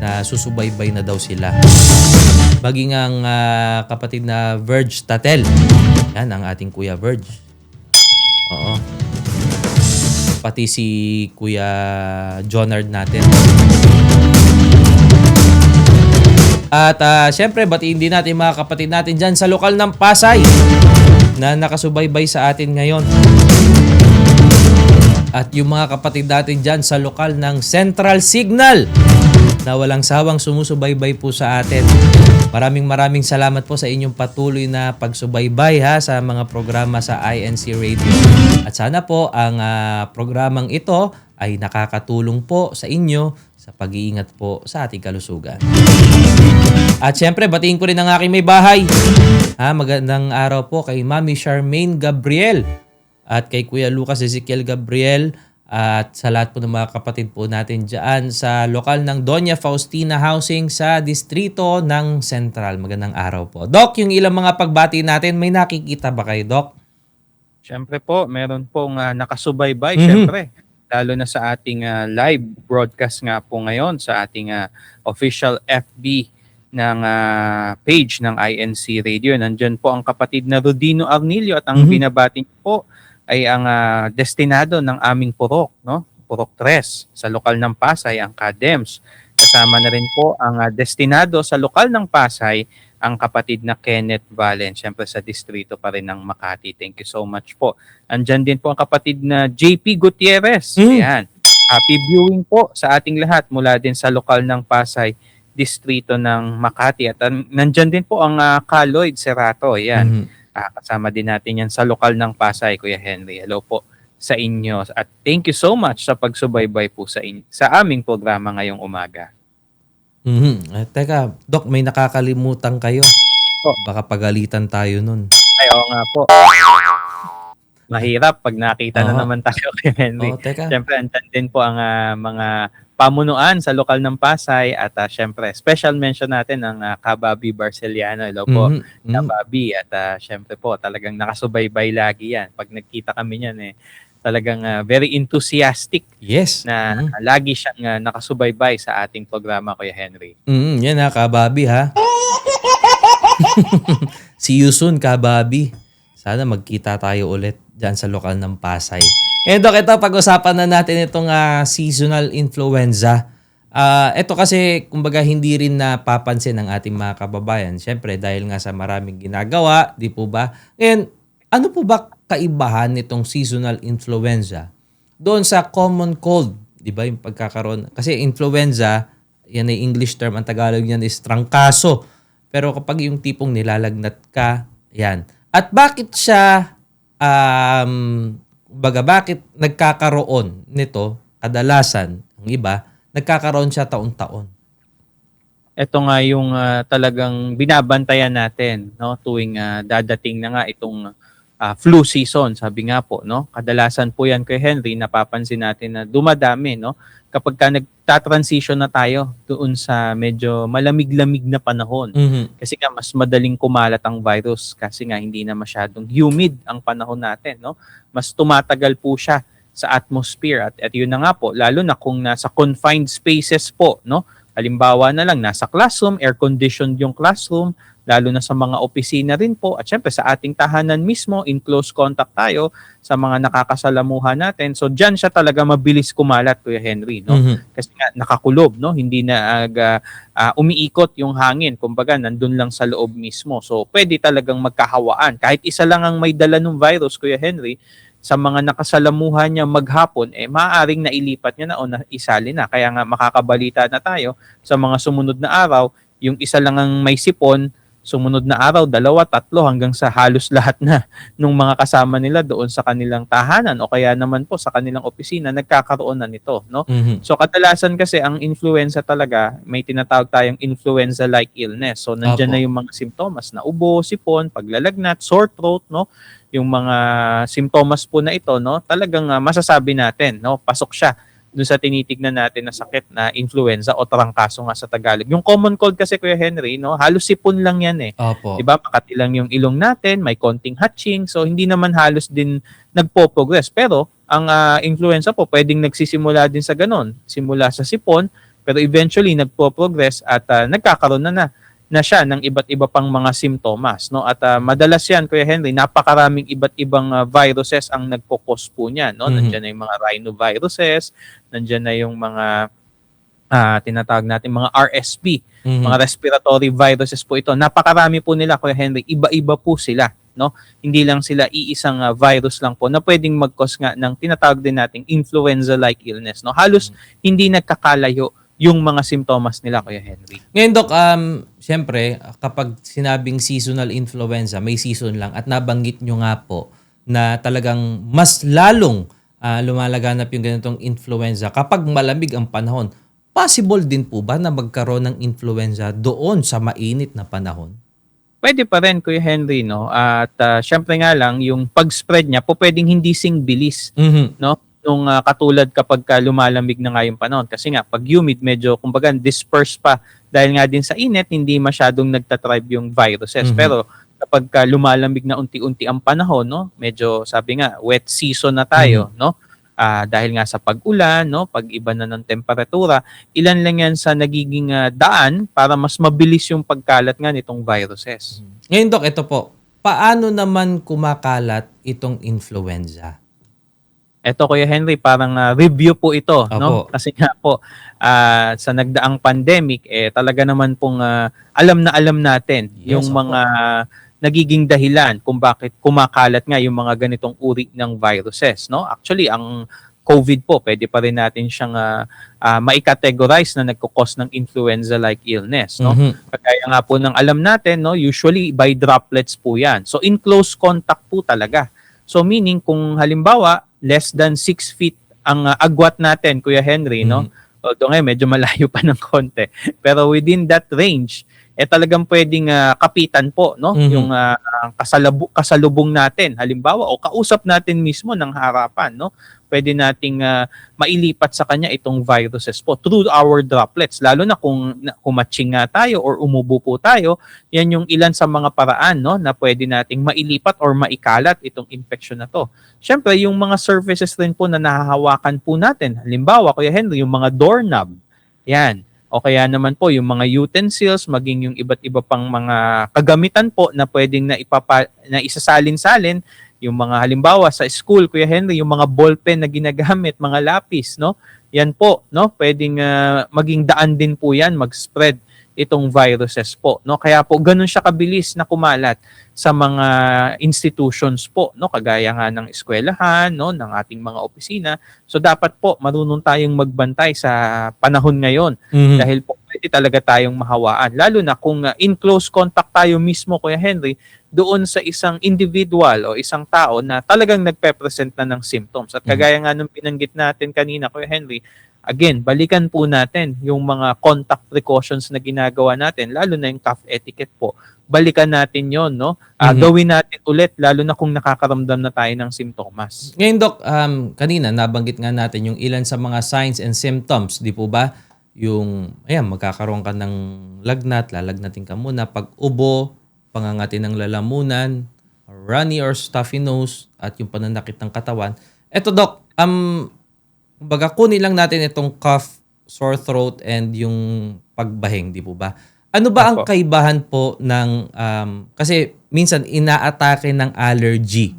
Speaker 2: na susubaybay na daw sila. Maging ang kapatid na Verge Tatel. Yan ang ating Kuya Verge. Oo. Pati si Kuya Jonard natin. At syempre, batiin din natin mga kapatid natin dyan sa lokal ng Pasay na nakasubaybay sa atin ngayon. At yung mga kapatid natin dyan sa lokal ng Central Signal na walang sawang sumusubaybay po sa atin. Maraming salamat po sa inyong patuloy na pagsubaybay sa mga programa sa INC Radio. At sana po ang programang ito ay nakakatulong po sa inyo sa pag-iingat po sa ating kalusugan. At syempre, batiin ko rin ang aking may bahay. Magandang araw po kay Mami Charmaine Gabriel at kay Kuya Lucas Ezekiel Gabriel at sa lahat po ng mga kapatid po natin dyan sa lokal ng Doña Faustina Housing sa distrito ng Central. Magandang araw po. Doc, yung ilang mga pagbati natin, may nakikita ba kayo, Doc?
Speaker 3: Syempre po, meron pong nakasubaybay, syempre. Lalo na sa ating live broadcast nga po ngayon sa ating official FB ng page ng INC Radio. Nandyan po ang kapatid na Rodino Arnilio at ang binabati po ay ang destinado ng aming purok, no? Purok 3 sa lokal ng Pasay, ang Kadems. Kasama na rin po ang destinado sa lokal ng Pasay, ang kapatid na Kenneth Valen, syempre sa distrito pa rin ng Makati. Thank you so much po. Andyan din po ang kapatid na JP Gutierrez. Ayan. Happy viewing po sa ating lahat mula din sa lokal ng Pasay, distrito ng Makati. At nandyan din po ang Kaloyd Serato. Ayan. Kasama din natin yan sa lokal ng Pasay, Kuya Henry. Hello po sa inyo. At thank you so much sa pagsubaybay po sa aming programa ngayong umaga.
Speaker 2: Teka, Doc, may nakakalimutan kayo. Baka pagalitan tayo nun.
Speaker 3: Ay, oo nga po. Mahirap pag nakita na naman tayo kay Henry.
Speaker 2: Teka.
Speaker 3: Siyempre, andyan din po ang mga pamunuan sa lokal ng Pasay at syempre special mention natin ang Kababi Barceliano. Hello po, Kababi. At syempre po talagang nakasubaybay lagi yan. Pag nagkita kami niyan talagang very enthusiastic
Speaker 2: Yes.
Speaker 3: na lagi siyang nakasubaybay sa ating programa, Kuya Henry.
Speaker 2: Yan Kababi ha. See you soon, Kababi. Sana magkita tayo ulit dyan sa lokal ng Pasay. Dok, ito pag-usapan na natin itong seasonal influenza. Ito kasi kumbaga hindi rin napapansin ng ating mga kababayan. Siyempre dahil nga sa maraming ginagawa, di po ba? Ngayon, ano po ba kaibahan nitong seasonal influenza doon sa common cold? Di ba yung pagkakaroon? Kasi influenza, yan ay English term, ang Tagalog niyan is trangkaso. Pero kapag yung tipong nilalagnat ka, yan. At bakit siya, bakit nagkakaroon nito, kadalasan, ang iba, nagkakaroon siya taon-taon?
Speaker 3: Ito nga yung talagang binabantayan natin, no, tuwing dadating na nga itong flu season, sabi nga po, no. Kadalasan po yan, kay Henry, napapansin natin na dumadami, no, kapag ka nagta-transition na tayo doon sa medyo malamig-lamig na panahon. Kasi nga mas madaling kumalat ang virus kasi nga hindi na masyadong humid ang panahon natin, no. Mas tumatagal po siya sa atmosphere at yun na nga po, lalo na kung nasa confined spaces po, no. Halimbawa na lang nasa classroom, air-conditioned yung classroom, lalo na sa mga opisina rin po at syempre sa ating tahanan mismo, in close contact tayo sa mga nakakasalamuhan natin. So diyan siya talaga mabilis kumalat, Kuya Henry, no? Kasi nga nakakulob, no? Hindi na umiikot yung hangin, kumbaga nandun lang sa loob mismo. So pwede talagang magkahawaan. Kahit isa lang ang may dala ng virus, Kuya Henry, sa mga nakasalamuhan niya maghapon, maaaring nailipat niya na o naisali na. Kaya nga makakabalita na tayo sa mga sumunod na araw, yung isa lang ang may sipon, sumunod na araw, 2, 3 hanggang sa halos lahat na nung mga kasama nila doon sa kanilang tahanan o kaya naman po sa kanilang opisina, nagkakaroon na nito, no? So kadalasan kasi ang influenza talaga, may tinatawag tayong influenza-like illness. So nandiyan na yung mga simptomas na ubo, sipon, paglalagnat, sore throat, no? Yung mga simptomas po na ito, no? Talagang masasabi natin, no? Pasok siya dun sa tinitignan natin na sakit na influenza o trangkaso nga sa Tagalog. Yung common cold kasi, Kuya Henry, no, halos sipon lang yan
Speaker 2: Opo.
Speaker 3: Diba? Makati lang yung ilong natin, may konting hatching, so hindi naman halos din nagpo-progress. Pero ang influenza po pwedeng nagsisimula din sa ganon. Simula sa sipon, pero eventually nagpo-progress at nagkakaroon na siya ng iba't iba pang mga simptomas, no? At madalas yan, Kuya Henry, napakaraming iba't ibang viruses ang nagpo-cause po niyan, no? Nandiyan na yung mga rhinoviruses, nandiyan na yung mga tinatawag natin mga RSV, mga respiratory viruses po ito. Napakarami po nila, Kuya Henry, iba-iba po sila, no? Hindi lang sila iisang virus lang po na pwedeng mag-cause nga ng tinatawag din nating influenza-like illness, no? Halos hindi nagkakalayo yung mga simptomas nila, Kuya Henry.
Speaker 2: Ngayon, Dok, siyempre, kapag sinabing seasonal influenza, may season lang at nabanggit nyo nga po na talagang mas lalong lumalaganap yung ganitong influenza kapag malamig ang panahon. Possible din po ba na magkaroon ng influenza doon sa mainit na panahon?
Speaker 3: Pwede pa rin, Kuya Henry, no? At syempre nga lang, yung pag-spread niya po pwedeng hindi sing bilis, no? Nung katulad kapag lumalamig na nga yung panahon. Kasi nga, pag humid, medyo, kumbaga, disperse pa. Dahil nga din sa init, hindi masyadong nagtatribe yung viruses. Pero kapag lumalamig na unti-unti ang panahon, no, medyo, sabi nga, wet season na tayo, no? Dahil nga sa pag-ulan, no, pag-iba na ng temperatura, ilan lang yan sa nagiging daan para mas mabilis yung pagkalat nga nitong viruses.
Speaker 2: Ngayon, Dok, ito po. Paano naman kumakalat itong influenza?
Speaker 3: Ito, Kuya Henry, parang review po ito, no? Kasi nga po sa nagdaang pandemic talaga naman pong alam natin yung mga nagiging dahilan kung bakit kumakalat nga yung mga ganitong uri ng viruses, no? Actually, ang COVID po, pwede pa rin natin siyang mai-categorize na nagko-cause ng influenza-like illness, no? Kaya nga po ng alam natin, no, usually by droplets po 'yan. So in close contact po talaga. So meaning kung halimbawa less than 6 feet ang agwat natin, Kuya Henry, no? Although ngayon medyo malayo pa ng konti. Pero within that range, talagang pwedeng kapitan po, no? Yung kasalubong natin. Halimbawa, o kausap natin mismo ng harapan, no? Pwede nating mailipat sa kanya itong viruses po through our droplets. Lalo na kung humatching nga tayo or umubo po tayo, yan yung ilan sa mga paraan, no, na pwede nating mailipat or maikalat itong infection na to. Siyempre, yung mga surfaces rin po na nahahawakan po natin. Halimbawa, Kuya Henry, yung mga doorknob. Yan. O kaya naman po yung mga utensils, maging yung iba't iba pang mga kagamitan po na pwedeng na isasalin-salin. Yung mga halimbawa sa school, Kuya Henry, yung mga ballpen na ginagamit, mga lapis, no? Yan po, no? Pwedeng maging daan din po yan, mag-spread itong viruses po, no? Kaya po ganun siya kabilis na kumalat sa mga institutions po, no? Kagaya nga ng eskwelahan, no, ng ating mga opisina. So dapat po marunong tayong magbantay sa panahon ngayon dahil po pwede talaga tayong mahawaan. Lalo na kung in close contact tayo mismo, Kuya Henry, doon sa isang individual o isang tao na talagang nagpe-present na ng symptoms. At kagaya nga nung binanggit natin kanina, Kuya Henry, again, balikan po natin yung mga contact precautions na ginagawa natin, lalo na yung cough etiquette po. Balikan natin yon, no? Gawin natin ulit, lalo na kung nakakaramdam na tayo ng simptomas.
Speaker 2: Ngayon, Doc, kanina nabanggit nga natin yung ilan sa mga signs and symptoms, di po ba? Yung, magkakaroon ka ng lagnat, lalagnatin ka muna, pag-ubo, pangangati ng lalamunan, runny or stuffy nose, at yung pananakit ng katawan. Eto, Doc, kumbaga kunin lang natin itong cough, sore throat, and yung pagbahing, di po ba? Ano ba ang kaibahan po ng, kasi minsan inaatake ng allergy.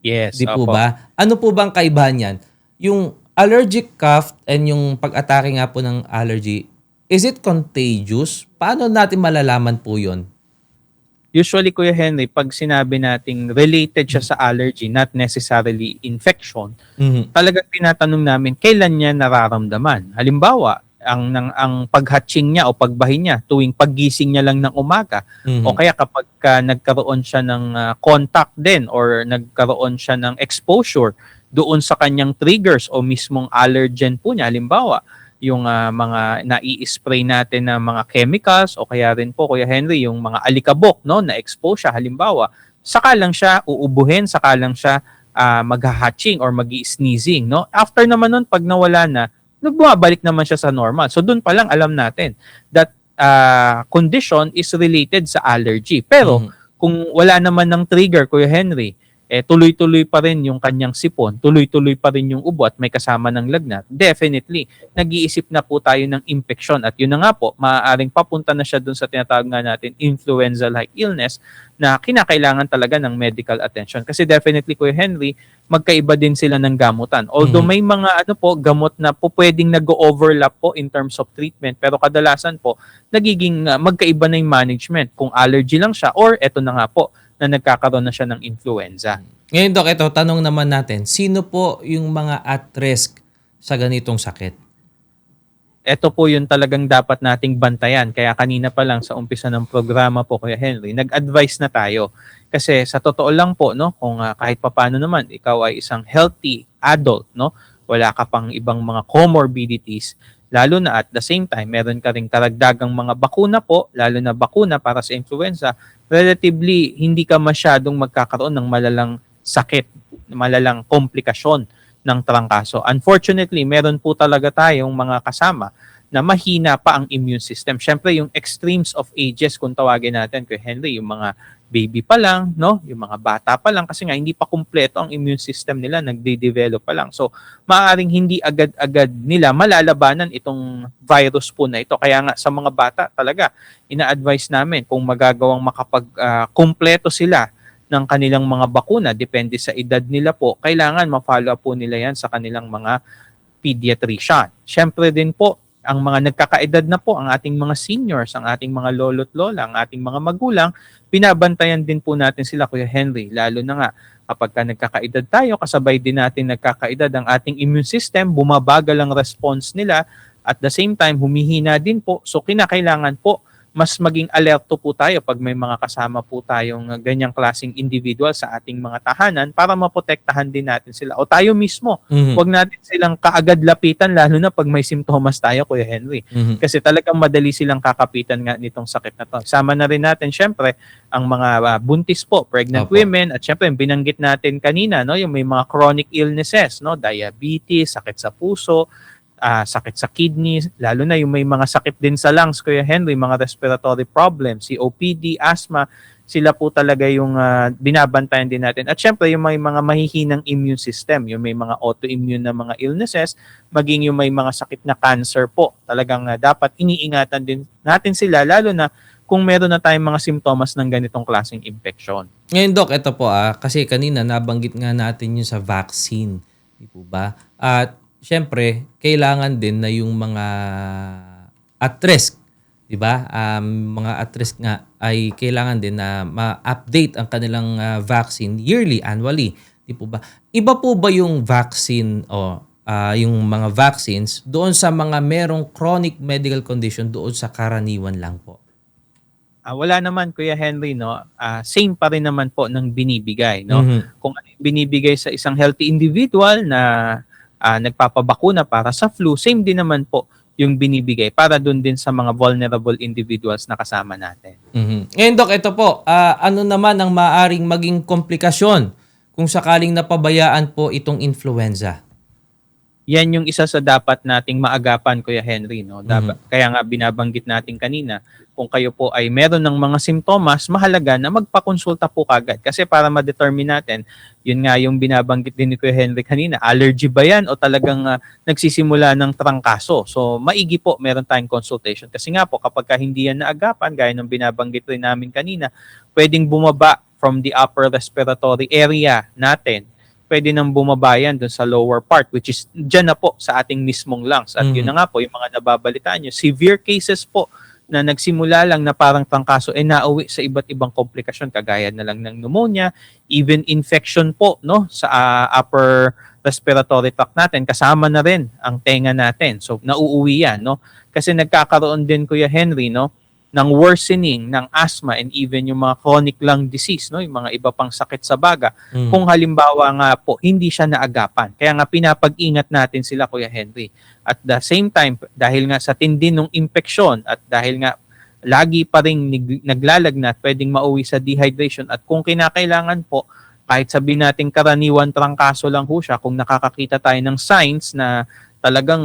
Speaker 3: Yes.
Speaker 2: Di po ba? Ano po ba ang kaibahan yan? Yung allergic cough and yung pag-atake nga po ng allergy, is it contagious? Paano natin malalaman po yun?
Speaker 3: Usually, Kuya Henry, pag sinabi nating related siya sa allergy, not necessarily infection, talagang tinatanong namin kailan niya nararamdaman. Halimbawa, ang paghatching niya o pagbahin niya tuwing paggising niya lang ng umaga, o kaya kapag nagkaroon siya ng contact din or nagkaroon siya ng exposure doon sa kanyang triggers o mismong allergen po niya. Halimbawa, yung mga nai-spray natin na mga chemicals o kaya rin po, Kuya Henry, yung mga alikabok, no, na-expose siya halimbawa, saka lang siya uubuhin, saka lang siya magha-hatching or magi-sneezing, no? After naman nun, pag nawala na, bumabalik naman siya sa normal. So doon pa lang alam natin that condition is related sa allergy. Pero kung wala naman ng trigger, Kuya Henry, tuloy-tuloy pa rin yung kanyang sipon, tuloy-tuloy pa rin yung ubo at may kasama ng lagnat, definitely, nag-iisip na po tayo ng infection. At yun na nga po, maaaring papunta na siya dun sa tinatawag nga natin influenza-like illness na kinakailangan talaga ng medical attention. Kasi definitely, Kuya Henry, magkaiba din sila ng gamutan. Although may mga gamot na po pwedeng nag-overlap po in terms of treatment, pero kadalasan po, nagiging magkaiba na yung management. Kung allergy lang siya or eto na nga po, na nagkakaroon na siya ng influenza.
Speaker 2: Ngayon, Doc, ito, tanong naman natin, sino po yung mga at risk sa ganitong sakit?
Speaker 3: Ito po yung talagang dapat nating bantayan. Kaya kanina pa lang sa umpisa ng programa po, Kuya Henry, nag-advise na tayo. Kasi sa totoo lang po, no, kung kahit papano naman, ikaw ay isang healthy adult, no, wala ka pang ibang mga comorbidities, lalo na at the same time, meron ka ring karagdagang mga bakuna po, lalo na bakuna para sa influenza, relatively hindi ka masyadong magkakaroon ng malalang sakit, malalang komplikasyon ng trangkaso. Unfortunately, meron po talaga tayong mga kasama na mahina pa ang immune system. Siyempre, yung extremes of ages, kung tawagin natin, Kuya Henry, yung mga baby pa lang, no? Yung mga bata pa lang, kasi nga hindi pa kumpleto ang immune system nila, nagde-develop pa lang. So, maaaring hindi agad-agad nila malalabanan itong virus po na ito. Kaya nga sa mga bata talaga, ina-advise namin kung magagawang makapag-kumpleto sila ng kanilang mga bakuna, depende sa edad nila po, kailangan ma-follow up po nila yan sa kanilang mga pediatrician. Siyempre din po, ang mga nagkakaedad na po, ang ating mga seniors, ang ating mga lolo't lola, ang ating mga magulang, binabantayan din po natin sila, Kuya Henry. Lalo na nga, kapag nagkakaedad tayo, kasabay din natin nagkakaedad ang ating immune system, bumabagal ang response nila, at the same time, humihina din po. So, kinakailangan po mas maging alerto po tayo pag may mga kasama po tayong ganyang klaseng individual sa ating mga tahanan para maprotektahan din natin sila. O tayo mismo,
Speaker 2: Mhm.
Speaker 3: huwag natin silang kaagad lapitan lalo na pag may simptomas tayo, Kuya Henry.
Speaker 2: Mhm.
Speaker 3: Kasi talagang madali silang kakapitan nga nitong sakit na to. Sama na rin natin syempre ang mga buntis po, pregnant
Speaker 2: Opo.
Speaker 3: women, at syempre yung binanggit natin kanina, no, yung may mga chronic illnesses, no, diabetes, sakit sa puso, sakit sa kidneys, lalo na yung may mga sakit din sa lungs, Kuya Henry, mga respiratory problems, COPD, asthma, sila po talaga yung binabantayan din natin. At syempre yung may mga mahihinang immune system, yung may mga autoimmune na mga illnesses, maging yung may mga sakit na cancer po. Talagang dapat iniingatan din natin sila, lalo na kung meron na tayong mga simptomas ng ganitong klaseng infection.
Speaker 2: Ngayon, Doc, ito po kasi kanina nabanggit nga natin yung sa vaccine. Di po ba? At syempre, kailangan din na yung mga at risk, di ba? Mga at risk nga ay kailangan din na ma-update ang kanilang vaccine yearly, annually. Di po ba? Iba po ba yung vaccine o yung mga vaccines doon sa mga merong chronic medical condition doon sa karaniwan lang po?
Speaker 3: Wala naman, Kuya Henry, no? Same pa rin naman po ng binibigay, no?
Speaker 2: Mhm.
Speaker 3: Kung ano yung binibigay sa isang healthy individual na nagpapabakuna para sa flu, same din naman po yung binibigay para dun din sa mga vulnerable individuals na kasama natin.
Speaker 2: Mhm. Ngayon, Doc, ito po, ano naman ang maaring maging komplikasyon kung sakaling napabayaan po itong influenza?
Speaker 3: Yan yung isa sa dapat nating maagapan, Kuya Henry, no? Kaya nga binabanggit natin kanina, kung kayo po ay meron ng mga simptomas, mahalaga na magpakonsulta po kagad. Kasi para ma-determine natin, yun nga yung binabanggit din ni Kuya Henry kanina, allergy ba yan o talagang nagsisimula ng trangkaso? So maigi po meron tayong consultation. Kasi nga po kapag hindi yan naagapan, gaya ng binabanggit rin namin kanina, pwedeng bumaba from the upper respiratory area natin, pwede nang bumabayan dun sa lower part, which is dyan na po sa ating mismong lungs. At yun na nga po, yung mga nababalitaan nyo, severe cases po na nagsimula lang na parang trangkaso nauwi sa iba't ibang komplikasyon, kagaya na lang ng pneumonia, even infection po, no, sa upper respiratory tract natin, kasama na rin ang tenga natin. So nauuwi yan, no? Kasi nagkakaroon din, Kuya Henry, no, ng worsening ng asthma and even yung mga chronic lung disease, no, yung mga iba pang sakit sa baga, kung halimbawa nga po hindi siya naagapan. Kaya nga pinapag-ingat natin sila, Kuya Henry. At the same time, dahil nga sa tindi ng impeksyon at dahil nga lagi pa rin naglalagnat, pwedeng mauwi sa dehydration, at kung kinakailangan po, kahit sabihin natin karaniwan trangkaso lang ho siya, kung nakakakita tayo ng signs na talagang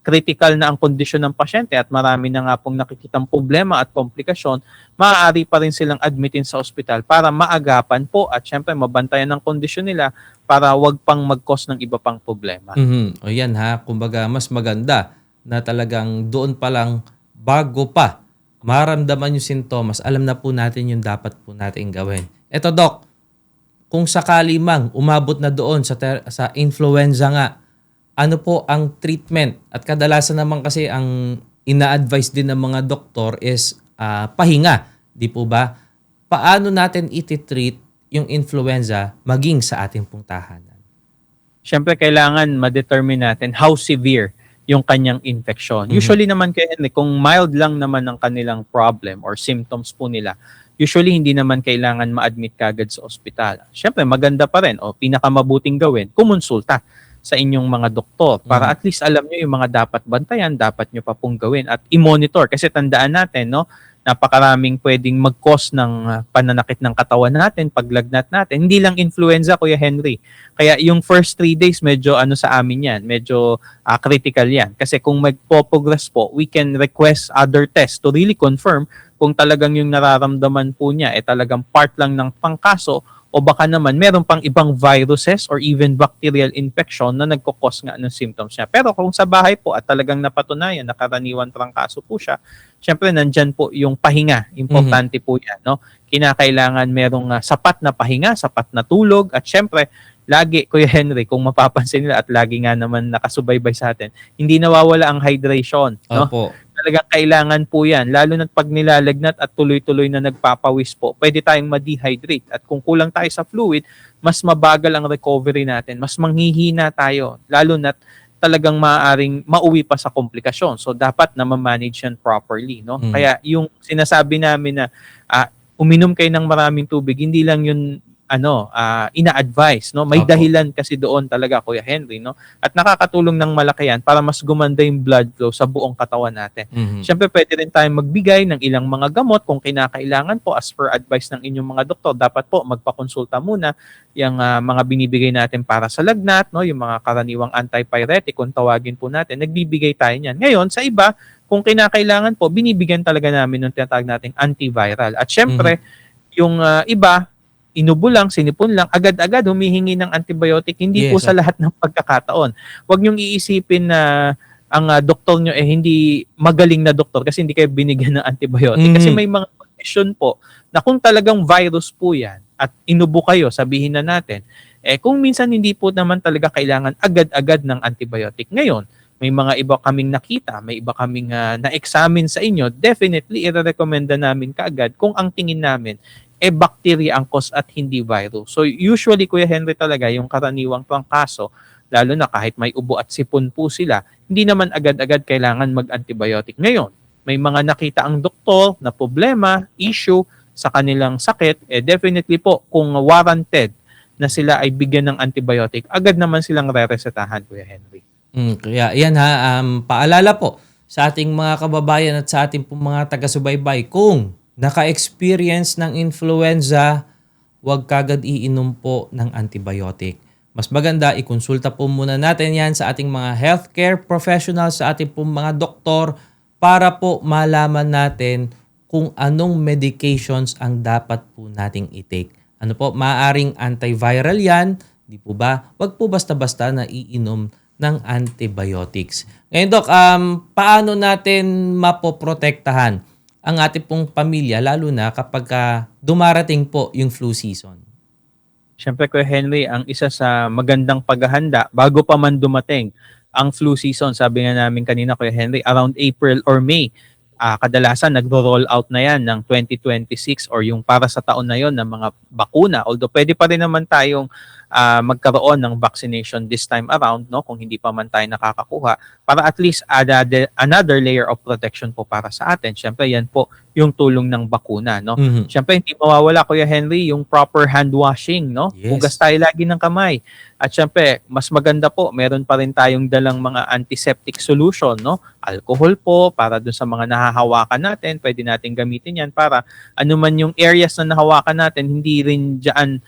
Speaker 3: critical na ang kondisyon ng pasyente at marami na nga pong nakikitang problema at komplikasyon, maaari pa rin silang admitin sa ospital para maagapan po at syempre mabantayan ang kondisyon nila para wag pang mag-cause ng iba pang problema.
Speaker 2: Mhm. O yan kumbaga mas maganda na talagang doon pa lang bago pa maramdaman yung sintomas, alam na po natin yung dapat po natin gawin. Eto, Doc, kung sakali mang umabot na doon sa influenza nga, ano po ang treatment? At kadalasan naman kasi ang ina-advise din ng mga doktor is pahinga. Di po ba? Paano natin iti-treat yung influenza maging sa ating pong tahanan?
Speaker 3: Siyempre, kailangan ma-determine natin how severe yung kanyang infection. Usually naman, kung mild lang naman ang kanilang problem or symptoms po nila, usually hindi naman kailangan ma-admit kagad sa ospital. Siyempre, maganda pa rin o pinakamabuting gawin, kumonsulta sa inyong mga doktor para at least alam nyo yung mga dapat bantayan, dapat nyo pa pong gawin at i-monitor. Kasi tandaan natin, no, napakaraming pwedeng mag-cause ng pananakit ng katawan natin, paglagnat natin. Hindi lang influenza, Kuya Henry. Kaya yung first 3 days, medyo sa amin yan, medyo critical yan. Kasi kung magpo-progress po, we can request other tests to really confirm kung talagang yung nararamdaman po niya talagang part lang ng pangkaso o baka naman meron pang ibang viruses or even bacterial infection na nagkukos nga ng symptoms niya. Pero kung sa bahay po at talagang napatunayan na karaniwan trangkaso po siya, syempre nandyan po yung pahinga. Importante po yan, no? Kinakailangan merong sapat na pahinga, sapat na tulog, at syempre lagi, Kuya Henry, kung mapapansin nila at lagi nga naman nakasubaybay sa atin, hindi nawawala ang hydration, no?
Speaker 2: Opo.
Speaker 3: Talagang kailangan po yan. Lalo na pag nilalagnat at tuloy-tuloy na nagpapawis po, pwede tayong ma-dehydrate. At kung kulang tayo sa fluid, mas mabagal ang recovery natin. Mas manghihina tayo. Lalo na talagang maaaring mauwi pa sa komplikasyon. So dapat na ma-manage yan properly, no? Kaya yung sinasabi namin na uminom kayo ng maraming tubig, hindi lang yun ina-advise, no? May
Speaker 2: Opo.
Speaker 3: dahilan kasi doon talaga, Kuya Henry, no? At nakakatulong ng malaki yan para mas gumanda yung blood flow sa buong katawan natin. Siyempre, pwede rin tayong magbigay ng ilang mga gamot kung kinakailangan po as per advice ng inyong mga doktor. Dapat po magpakonsulta muna yung mga binibigay natin para sa lagnat, no? Yung mga karaniwang antipyretic, kung tawagin po natin, nagbibigay tayo niyan. Ngayon, sa iba, kung kinakailangan po, binibigyan talaga namin ng tinatawag nating antiviral. At syempre, yung iba, inubo lang, sinipon lang, agad-agad humihingi ng antibiotic. Hindi po sa lahat ng pagkakataon. Huwag niyong iisipin na ang doktor nyo hindi magaling na doktor kasi hindi kayo binigyan ng antibiotic. Kasi may mga condition po na kung talagang virus po yan at inubo kayo, sabihin na natin, kung minsan hindi po naman talaga kailangan agad-agad ng antibiotic. Ngayon, may mga iba kaming nakita, may iba kaming na-examine sa inyo, definitely i-recommenda namin kaagad kung ang tingin namin bacteria ang cause at hindi virus. So usually, Kuya Henry, talaga yung karaniwang pang kaso, lalo na kahit may ubo at sipon po sila, hindi naman agad-agad kailangan mag-antibiotic. Ngayon, may mga nakita ang doktor na problema, issue sa kanilang sakit, definitely po kung warranted na sila ay bigyan ng antibiotic, agad naman silang re-resetahan, Kuya Henry.
Speaker 2: Kaya yan paalala po sa ating mga kababayan at sa ating pong mga taga-subaybay, kung naka-experience ng influenza, huwag kagad iinom po ng antibiotic. Mas maganda, ikonsulta po muna natin yan sa ating mga healthcare professionals, sa ating pong mga doktor, para po malaman natin kung anong medications ang dapat po nating i-take. Ano po, maaaring antiviral yan, di po ba? Huwag po basta-basta na iinom ng antibiotics. Ngayon, Doc, paano natin mapoprotektahan ang ating pong pamilya, lalo na kapag dumarating po yung flu season?
Speaker 3: Siyempre, Kuya Henry, ang isa sa magandang paghahanda bago pa man dumating ang flu season, sabi nga namin kanina, Kuya Henry, around April or May, kadalasan nagro-roll out na yan ng 2026 or yung para sa taon na yon ng mga bakuna. Although pwede pa rin naman tayong magkaroon ng vaccination this time around, no, kung hindi pa man tayo nakakakuha, para at least another layer of protection po para sa atin. Siyempre, yan po yung tulong ng bakuna, no. Siyempre, hindi mawawala, Kuya Henry, yung proper hand washing, no.
Speaker 2: Yes.
Speaker 3: Hugas tayo lagi ng kamay. At siyempre, mas maganda po, meron pa rin tayong dalang mga antiseptic solution, no. Alcohol po, para dun sa mga nahahawakan natin, pwede natin gamitin yan para anuman yung areas na nahawakan natin, hindi rin dyan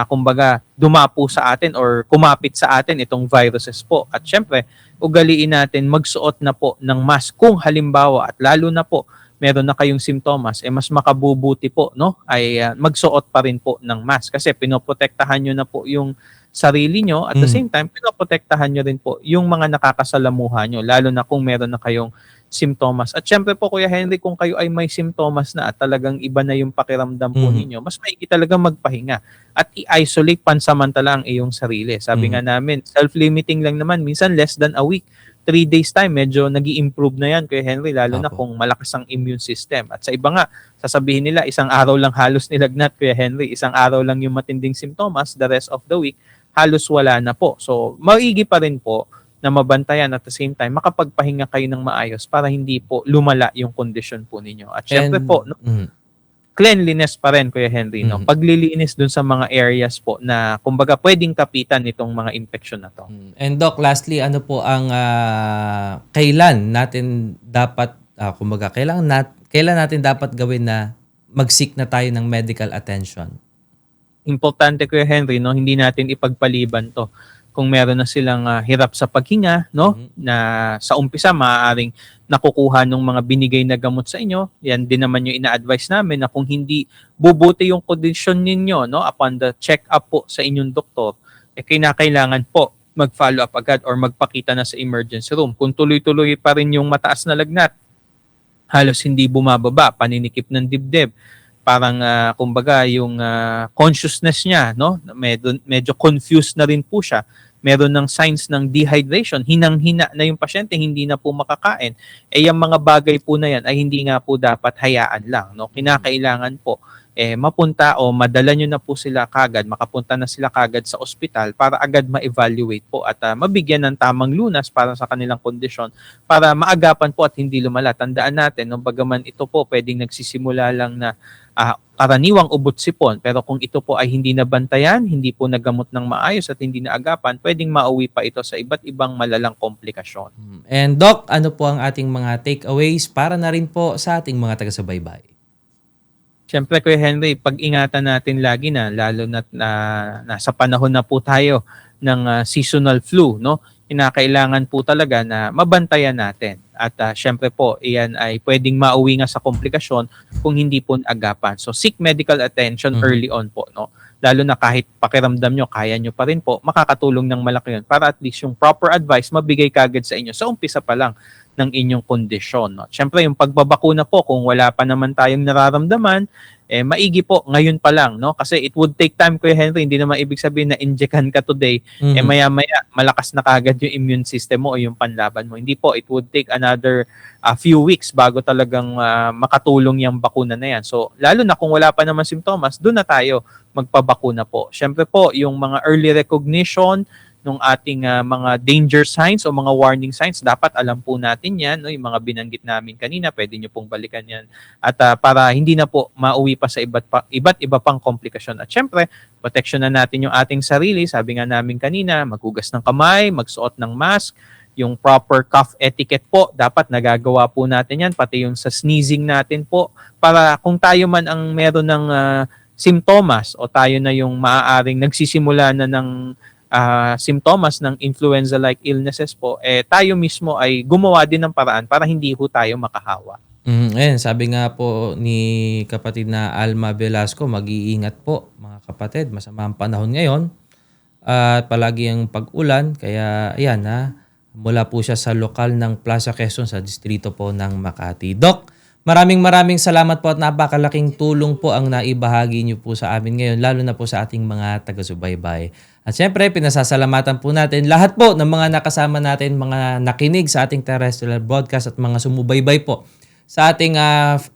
Speaker 3: kumbaga dumapo sa atin or kumapit sa atin itong viruses po. At syempre, ugaliin natin magsuot na po ng mask kung halimbawa at lalo na po meron na kayong simptomas, mas makabubuti po, no, ay magsuot pa rin po ng mask kasi pinoprotektahan nyo na po yung sarili nyo, at the same time pinoprotektahan nyo rin po yung mga nakakasalamuha nyo, lalo na kung meron na kayong simptomas. At syempre po, Kuya Henry, kung kayo ay may simptomas na at talagang iba na yung pakiramdam po ninyo, mas maigi talaga magpahinga at i-isolate pansamantala ang iyong sarili. Sabi nga namin, self-limiting lang naman, minsan less than a week. 3 days time, medyo nag-i-improve na yan, Kuya Henry, lalo na kung malakas ang immune system. At sa iba nga, sasabihin nila, isang araw lang halos nilagnat, Kuya Henry, isang araw lang yung matinding simptomas, the rest of the week, halos wala na po. So, maigi pa rin po na mabantayan at the same time, makapagpahinga kayo ng maayos para hindi po lumala yung condition po ninyo. At syempre po, no, cleanliness pa rin, Kuya Henry, no? Paglilinis dun sa mga areas po na kumbaga pwedeng kapitan itong mga infection na to.
Speaker 2: And Doc, lastly, ano po ang kailan natin dapat kailan natin dapat gawin na mag-seek na tayo ng medical attention?
Speaker 3: Importante, Kuya Henry, no, hindi natin ipagpaliban to. Kung meron na silang hirap sa paghinga, no, na sa umpisa maaaring nakukuha ng mga binigay na gamot sa inyo, yan din naman yung ina-advise namin na kung hindi bubuti yung condition ninyo, no, upon the check-up po sa inyong doktor, kinakailangan po mag-follow up agad or magpakita na sa emergency room. Kung tuloy-tuloy pa rin yung mataas na lagnat, halos hindi bumababa, paninikip ng dibdib, parang kumbaga yung consciousness niya, no, medyo confused na rin po siya, meron ng signs ng dehydration, hinang-hina na yung pasyente, hindi na po makakain, yung mga bagay po na yan ay hindi nga po dapat hayaan lang. No? Kinakailangan po mapunta o madala nyo na po sila kagad, makapunta na sila kagad sa ospital para agad ma-evaluate po at mabigyan ng tamang lunas para sa kanilang kondisyon para maagapan po at hindi lumala. Tandaan natin, no, bagaman ito po pwedeng nagsisimula lang na karaniwang ubot sipon, pero kung ito po ay hindi nabantayan, hindi po nagamot ng maayos at hindi naagapan, pwedeng mauwi pa ito sa iba't ibang malalang komplikasyon.
Speaker 2: And Doc, ano po ang ating mga takeaways para na rin po sa ating mga taga-subaybay?
Speaker 3: Siyempre, Kuya Henry, pag-ingatan natin lagi na, lalo na nasa panahon na po tayo ng seasonal flu, no? Kinakailangan po talaga na mabantayan natin. At siyempre po, iyan ay pwedeng mauwi nga sa komplikasyon kung hindi po agapan. So, seek medical attention early on po, no? Lalo na kahit pakiramdam nyo, kaya nyo pa rin po, makakatulong ng malaki yun para at least yung proper advice mabigay kagad sa inyo. So, umpisa pa lang ng inyong kondisyon. No? Siyempre, yung pagbabakuna po, kung wala pa naman tayong nararamdaman, maigi po ngayon pa lang. No? Kasi it would take time, Kuya Henry. Hindi naman ibig sabihin na injekan ka today, maya-maya malakas na kagad yung immune system mo o yung panlaban mo. Hindi po, it would take another few weeks bago talagang makatulong yung bakuna na yan. So, lalo na kung wala pa naman simptomas, doon na tayo magpabakuna po. Siyempre po, yung mga early recognition ng ating mga danger signs o mga warning signs, dapat alam po natin yan. No? Yung mga binanggit namin kanina, pwede nyo pong balikan yan. At para hindi na po mauwi pa sa iba't iba pang komplikasyon. At syempre, protection na natin yung ating sarili. Sabi nga namin kanina, maghugas ng kamay, magsuot ng mask, yung proper cough etiquette po, dapat nagagawa po natin yan, pati yung sa sneezing natin po, para kung tayo man ang meron ng simptomas o tayo na yung maaaring nagsisimula na ng simptomas ng influenza-like illnesses po, tayo mismo ay gumawa din ng paraan para hindi ho tayo makahawa.
Speaker 2: Ayan, sabi nga po ni kapatid na Alma Velasco, mag-iingat po mga kapatid, masama ang panahon ngayon at palagi ang pag-ulan, kaya ayan mula po siya sa lokal ng Plaza Quezon sa distrito po ng Makati. Doc, maraming salamat po at napakalaking tulong po ang naibahagi niyo po sa amin ngayon, lalo na po sa ating mga taga-subaybay. At syempre, pinasasalamatan po natin lahat po ng mga nakasama natin, mga nakinig sa ating terrestrial broadcast at mga sumubaybay po sa ating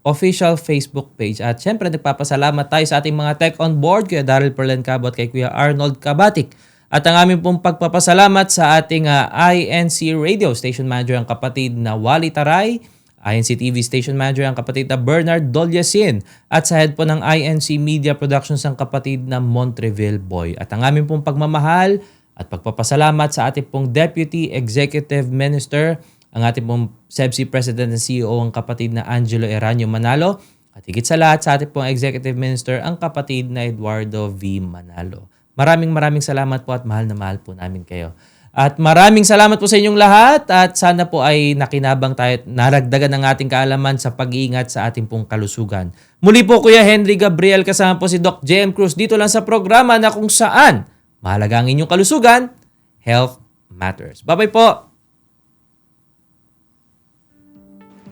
Speaker 2: official Facebook page. At syempre, nagpapasalamat tayo sa ating mga tech on board, Kuya Daryl Perlencabo at kay Kuya Arnold Cabatic. At ang aming pong pagpapasalamat sa ating INC Radio Station Manager, ang kapatid na Wally Taray, INC TV Station Manager ang kapatid na Bernard Dolyasin at sa head po ng INC Media Productions ang kapatid na Montreville Boy. At ang aming pong pagmamahal at pagpapasalamat sa ating pong Deputy Executive Minister, ang ating pong SEBC President and CEO ang kapatid na Angelo Eranio Manalo at higit sa lahat sa ating pong Executive Minister ang kapatid na Eduardo V. Manalo. Maraming salamat po at mahal na mahal po namin kayo. At maraming salamat po sa inyong lahat at sana po ay nakinabang tayo at naragdagan ng ating kaalaman sa pag-iingat sa ating pong kalusugan. Muli po Kuya Henry Gabriel kasama po si Doc JM Cruz dito lang sa programa na kung saan mahalaga ang inyong kalusugan, health matters. Bye-bye po!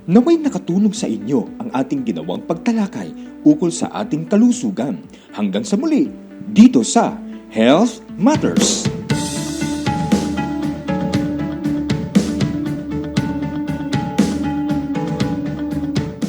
Speaker 1: Naway nakatulong sa inyo ang ating ginawang pagtalakay ukol sa ating kalusugan. Hanggang sa muli, dito sa Health Matters.